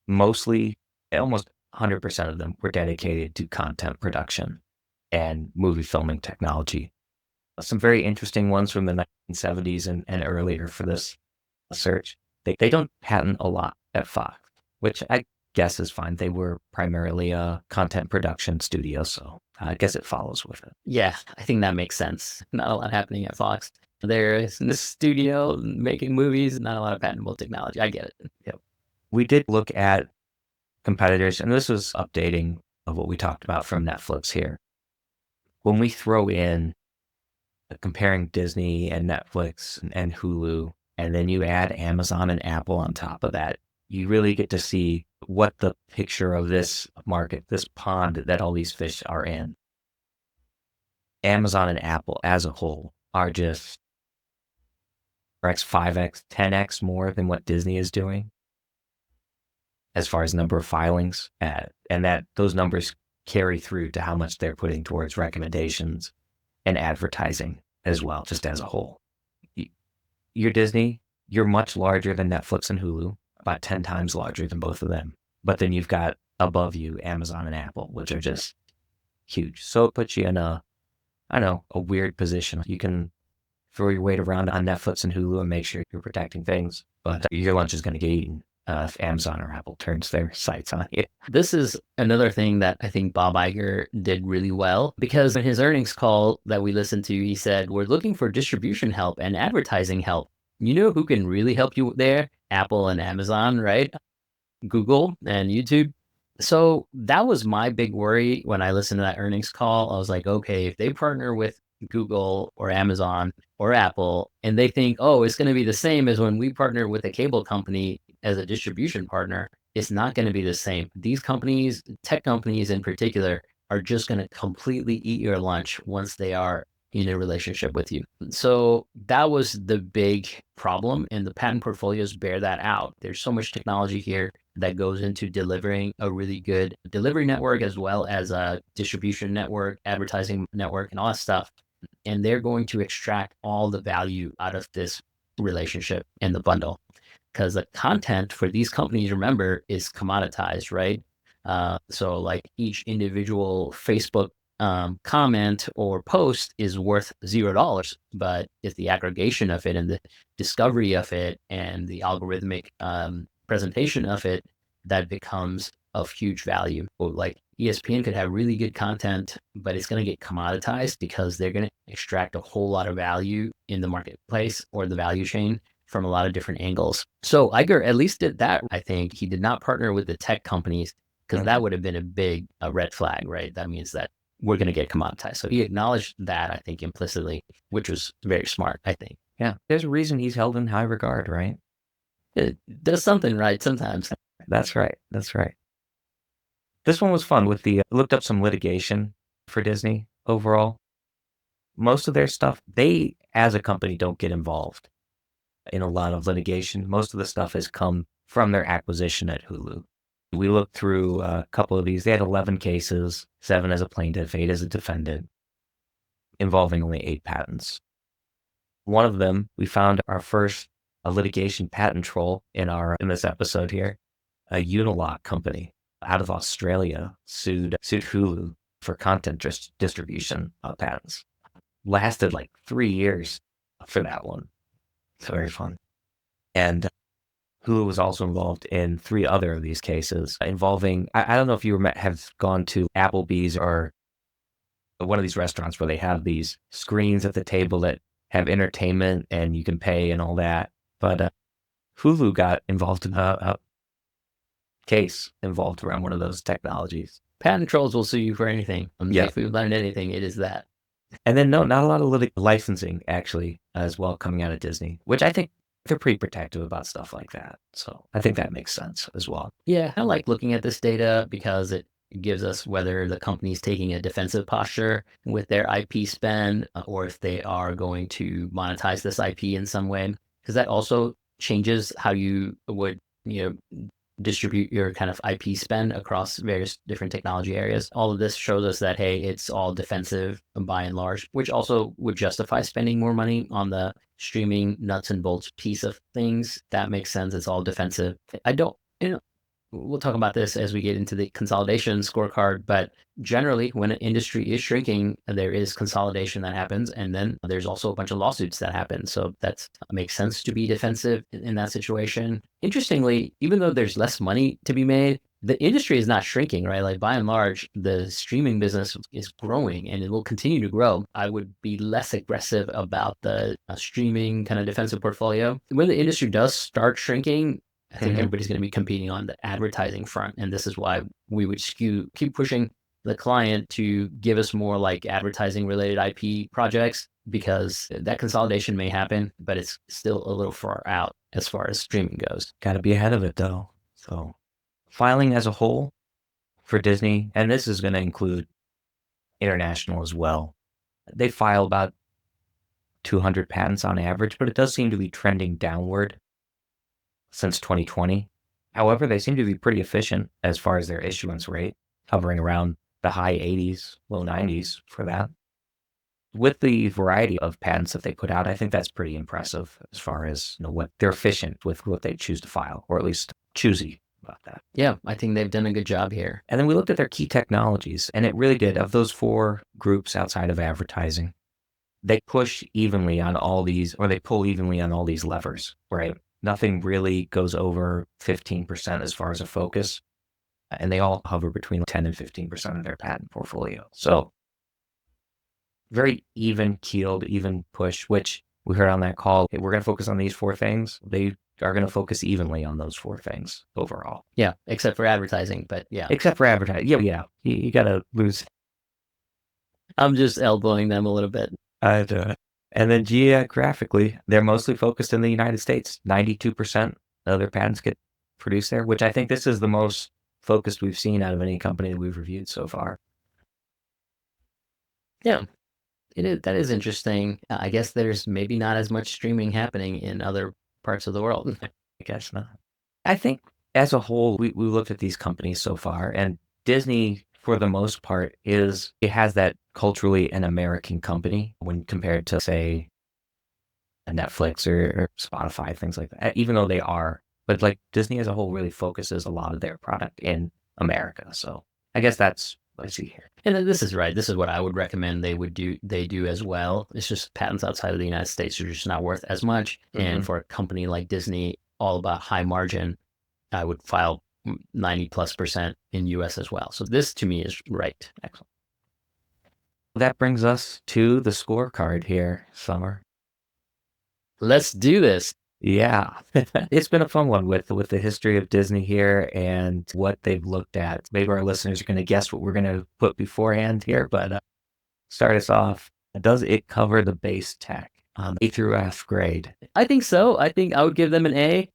Mostly, almost 100% of them were dedicated to content production and movie filming technology. Some very interesting ones from the 1970s and earlier for this search. They don't patent a lot at Fox, which I guess is fine. They were primarily a content production studio, so I guess it follows with it. Yeah, I think that makes sense. Not a lot happening at Fox. They're in the studio making movies, not a lot of patentable technology. I get it. Yep. We did look at competitors, and this was updating of what we talked about from Netflix here. When we throw in comparing Disney and Netflix and Hulu, and then you add Amazon and Apple on top of that, you really get to see what the picture of this market, this pond that all these fish are in. Amazon and Apple as a whole are just 4x, 5x, 10x more than what Disney is doing as far as number of filings. And that those numbers carry through to how much they're putting towards recommendations and advertising as well, just as a whole. You're Disney, you're much larger than Netflix and Hulu, about 10 times larger than both of them. But then you've got above you Amazon and Apple, which are just huge. So it puts you in a weird position. You can throw your weight around on Netflix and Hulu and make sure you're protecting things, but your lunch is going to get eaten if Amazon or Apple turns their sights on you. This is another thing that I think Bob Iger did really well, because in his earnings call that we listened to, he said, we're looking for distribution help and advertising help. You know who can really help you there? Apple and Amazon, right? Google and YouTube. So that was my big worry when I listened to that earnings call. I was like, okay, if they partner with Google or Amazon or Apple and they think, oh, it's going to be the same as when we partner with a cable company as a distribution partner, it's not going to be the same. These companies, tech companies in particular, are just going to completely eat your lunch once they are in a relationship with you. So that was the big problem, and the patent portfolios bear that out. There's so much technology here that goes into delivering a really good delivery network, as well as a distribution network, advertising network, and all that stuff. And they're going to extract all the value out of this relationship and the bundle. Because the content for these companies, remember, is commoditized, right? So like each individual Facebook comment or post is worth $0, but it's the aggregation of it and the discovery of it and the algorithmic presentation of it that becomes of huge value. Like ESPN could have really good content, but it's going to get commoditized because they're going to extract a whole lot of value in the marketplace or the value chain from a lot of different angles. So Iger at least did that. I think he did not partner with the tech companies, because that would have been a big red flag, right? That means that we're going to get commoditized. So he acknowledged that, I think, implicitly, which was very smart, I think. Yeah, there's a reason he's held in high regard, right? It does something right sometimes. That's right. That's right. This one was fun with looked up some litigation for Disney overall. Most of their stuff, they as a company don't get involved in a lot of litigation. Most of the stuff has come from their acquisition at Hulu. We looked through a couple of these. They had 11 cases, 7 as a plaintiff, 8 as a defendant, involving only 8 patents. One of them, we found our first litigation patent troll in this episode here. A Unilock company out of Australia sued Hulu for content distribution patents. Lasted like 3 years for that one. It's very fun. And Hulu was also involved in 3 other of these cases involving, I don't know if you have gone to Applebee's or one of these restaurants where they have these screens at the table that have entertainment and you can pay and all that. But Hulu got involved in a case involved around one of those technologies. Patent trolls will sue you for anything. Yeah. If we've learned anything, it is that. And then, no, not a lot of licensing, actually, as well, coming out of Disney, which I think they're pretty protective about stuff like that. So I think that makes sense as well. Yeah, I like looking at this data because it gives us whether the company's taking a defensive posture with their IP spend or if they are going to monetize this IP in some way, because that also changes how you would, distribute your kind of IP spend across various different technology areas. All of this shows us that, hey, it's all defensive by and large, which also would justify spending more money on the streaming nuts and bolts piece of things. That makes sense. It's all defensive. We'll talk about this as we get into the consolidation scorecard, but generally when an industry is shrinking, there is consolidation that happens. And then there's also a bunch of lawsuits that happen. So that makes sense to be defensive in that situation. Interestingly, even though there's less money to be made, the industry is not shrinking, right? Like by and large, the streaming business is growing and it will continue to grow. I would be less aggressive about the streaming kind of defensive portfolio. When the industry does start shrinking, I think everybody's going to be competing on the advertising front. And this is why we would keep pushing the client to give us more like advertising related IP projects, because that consolidation may happen, but it's still a little far out as far as streaming goes. Got to be ahead of it though. So filing as a whole for Disney, and this is going to include international as well. They file about 200 patents on average, but it does seem to be trending downward since 2020. However, they seem to be pretty efficient as far as their issuance rate, hovering around the high 80s, low 90s for that. With the variety of patents that they put out, I think that's pretty impressive as far as what they're efficient with what they choose to file, or at least choosy about that. Yeah, I think they've done a good job here. And then we looked at their key technologies, and it really did. Of those 4 groups outside of advertising, they push evenly on all these, or they pull evenly on all these levers, right? Nothing really goes over 15% as far as a focus, and they all hover between 10 and 15% of their patent portfolio. So very even keeled, even push, which we heard on that call. We're going to focus on these 4 things. They are going to focus evenly on those 4 things overall. Yeah, except for advertising, but yeah. Except for advertising. Yeah. You got to lose. I'm just elbowing them a little bit. And then geographically, they're mostly focused in the United States. 92% of their patents get produced there, which I think this is the most focused we've seen out of any company that we've reviewed so far. Yeah, it is. That is interesting. I guess there's maybe not as much streaming happening in other parts of the world. I guess not. I think as a whole, we looked at these companies so far, and Disney, for the most part, it has that culturally an American company when compared to, say, a Netflix or Spotify, things like that, even though they are. But like Disney as a whole really focuses a lot of their product in America. So I guess that's what I see here. And this is right. This is what I would recommend they do as well. It's just patents outside of the United States are just not worth as much. And for a company like Disney, all about high margin, I would file 90+% in US as well. So this to me is right. Excellent. That brings us to the scorecard here, Samar. Let's do this. Yeah, it's been a fun one with the history of Disney here and what they've looked at. Maybe our listeners are going to guess what we're going to put beforehand here, but start us off. Does it cover the base tech on A through F grade? I think so. I think I would give them an A.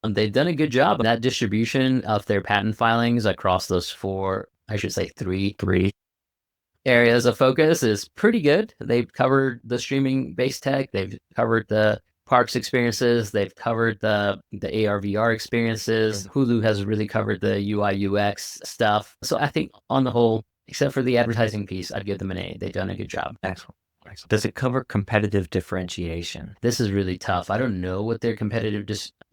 They've done a good job. That distribution of their patent filings across those three areas of focus is pretty good. They've covered the streaming-based tech. They've covered the parks experiences. They've covered the AR, VR experiences. Hulu has really covered the UI, UX stuff. So I think on the whole, except for the advertising piece, I'd give them an A. They've done a good job. Excellent. Does it cover competitive differentiation? This is really tough. I don't know what their competitive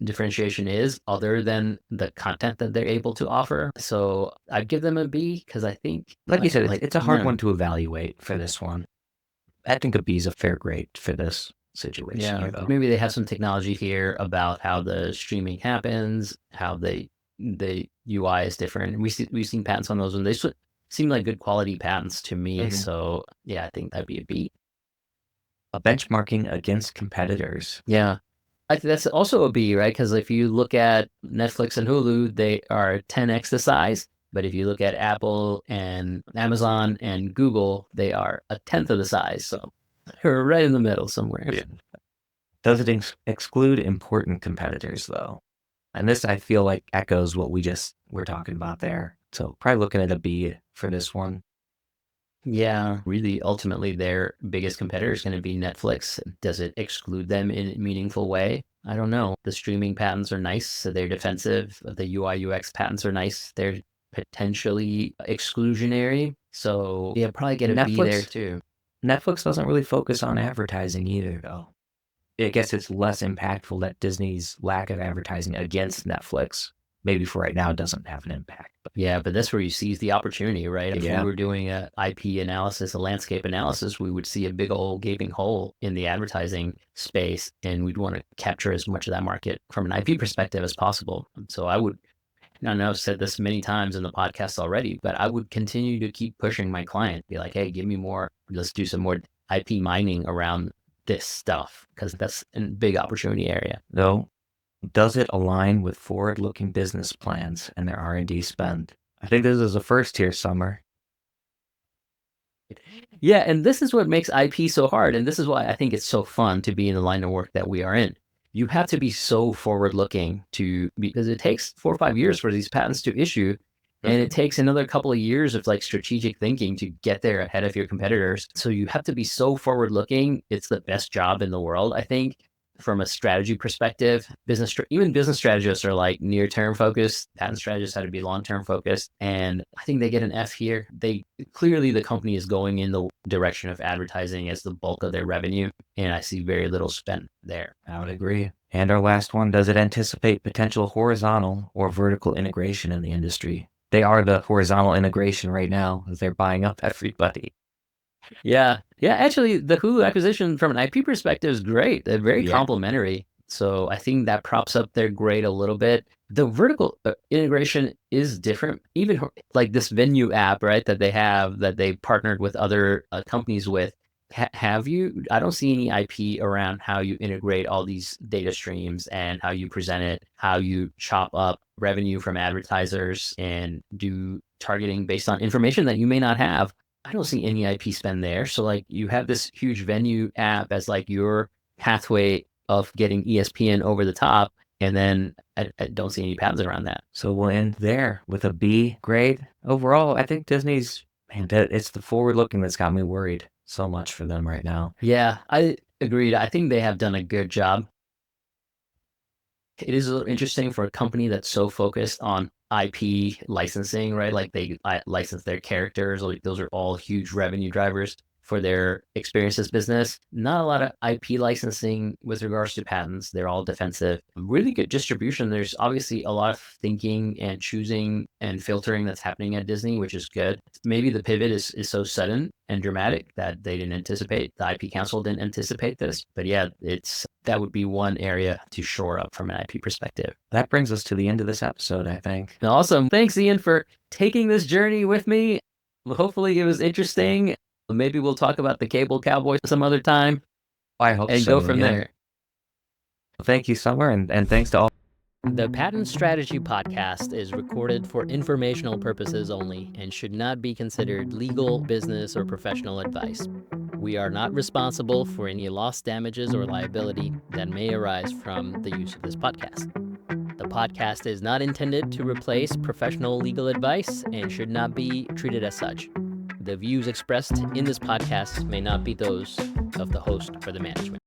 differentiation is other than the content that they're able to offer. So I'd give them a B because I think, Like you said, it's a hard one to evaluate for this one. I think a B is a fair grade for this situation here, though. Maybe they have some technology here about how the streaming happens, how the UI is different. We've seen patents on those, and they seem like good quality patents to me. So yeah, I think that'd be a B. Benchmarking against competitors. Yeah. I think that's also a B, right? Because if you look at Netflix and Hulu, they are 10x the size. But if you look at Apple and Amazon and Google, they are a tenth of the size. So they're right in the middle somewhere. Yeah. Does it exclude important competitors, though? And this, I feel like, echoes what we just were talking about there. So probably looking at a B for this one. Yeah, really, ultimately, their biggest competitor is going to be Netflix. Does it exclude them in a meaningful way? I don't know. The streaming patents are nice, so they're defensive. The UI, UX patents are nice. They're potentially exclusionary. So yeah, probably get a B there too. Netflix doesn't really focus on advertising either, though. I guess it's less impactful that Disney's lack of advertising against Netflix, maybe for right now, doesn't have an impact. Yeah, but that's where you seize the opportunity, right? If we were doing a IP analysis, a landscape analysis, we would see a big old gaping hole in the advertising space, and we'd want to capture as much of that market from an IP perspective as possible. So I know I've said this many times in the podcast already, but I would continue to keep pushing my client, be like, hey, give me more, let's do some more IP mining around this stuff, because that's a big opportunity area. Though, does it align with forward-looking business plans and their R&D spend? I think this is a first here, Samar. Yeah, and this is what makes IP so hard, and this is why I think it's so fun to be in the line of work that we are in. You have to be so forward-looking because it takes 4 or 5 years for these patents to issue, and it takes another couple of years of strategic thinking to get there ahead of your competitors. So you have to be so forward-looking. It's the best job in the world, I think. From a strategy perspective, even business strategists are near-term focused. Patent strategists have to be long-term focused. And I think they get an F here. Clearly the company is going in the direction of advertising as the bulk of their revenue. And I see very little spent there. I would agree. And our last one, does it anticipate potential horizontal or vertical integration in the industry? They are the horizontal integration right now as they're buying up everybody. Yeah. Actually, the Hulu acquisition from an IP perspective is great. They're very complementary. So I think that props up their grade a little bit. The vertical integration is different. Even this venue app, right, that they have, that they partnered with other companies with. Have you? I don't see any IP around how you integrate all these data streams and how you present it, how you chop up revenue from advertisers and do targeting based on information that you may not have. I don't see any IP spend there. So you have this huge venue app as your pathway of getting ESPN over the top. And then I don't see any patents around that. So we'll end there with a B grade. Overall, I think Disney's, it's the forward looking that's got me worried so much for them right now. Yeah, I agreed. I think they have done a good job. It is a little interesting for a company that's so focused on IP licensing, right? They license their characters. Those are all huge revenue drivers for their experiences business. Not a lot of IP licensing with regards to patents. They're all defensive. Really good distribution. There's obviously a lot of thinking and choosing and filtering that's happening at Disney, which is good. Maybe the pivot is so sudden and dramatic that they didn't anticipate. The IP Council didn't anticipate this. But yeah, that would be one area to shore up from an IP perspective. That brings us to the end of this episode, I think. Awesome. Thanks, Ian, for taking this journey with me. Hopefully it was interesting. Maybe we'll talk about the Cable Cowboy some other time. I hope and so. And go from there. Thank you, Samar, and thanks to all. The Patent Strategy Podcast is recorded for informational purposes only and should not be considered legal, business, or professional advice. We are not responsible for any loss, damages, or liability that may arise from the use of this podcast. The podcast is not intended to replace professional legal advice and should not be treated as such. The views expressed in this podcast may not be those of the host or the management.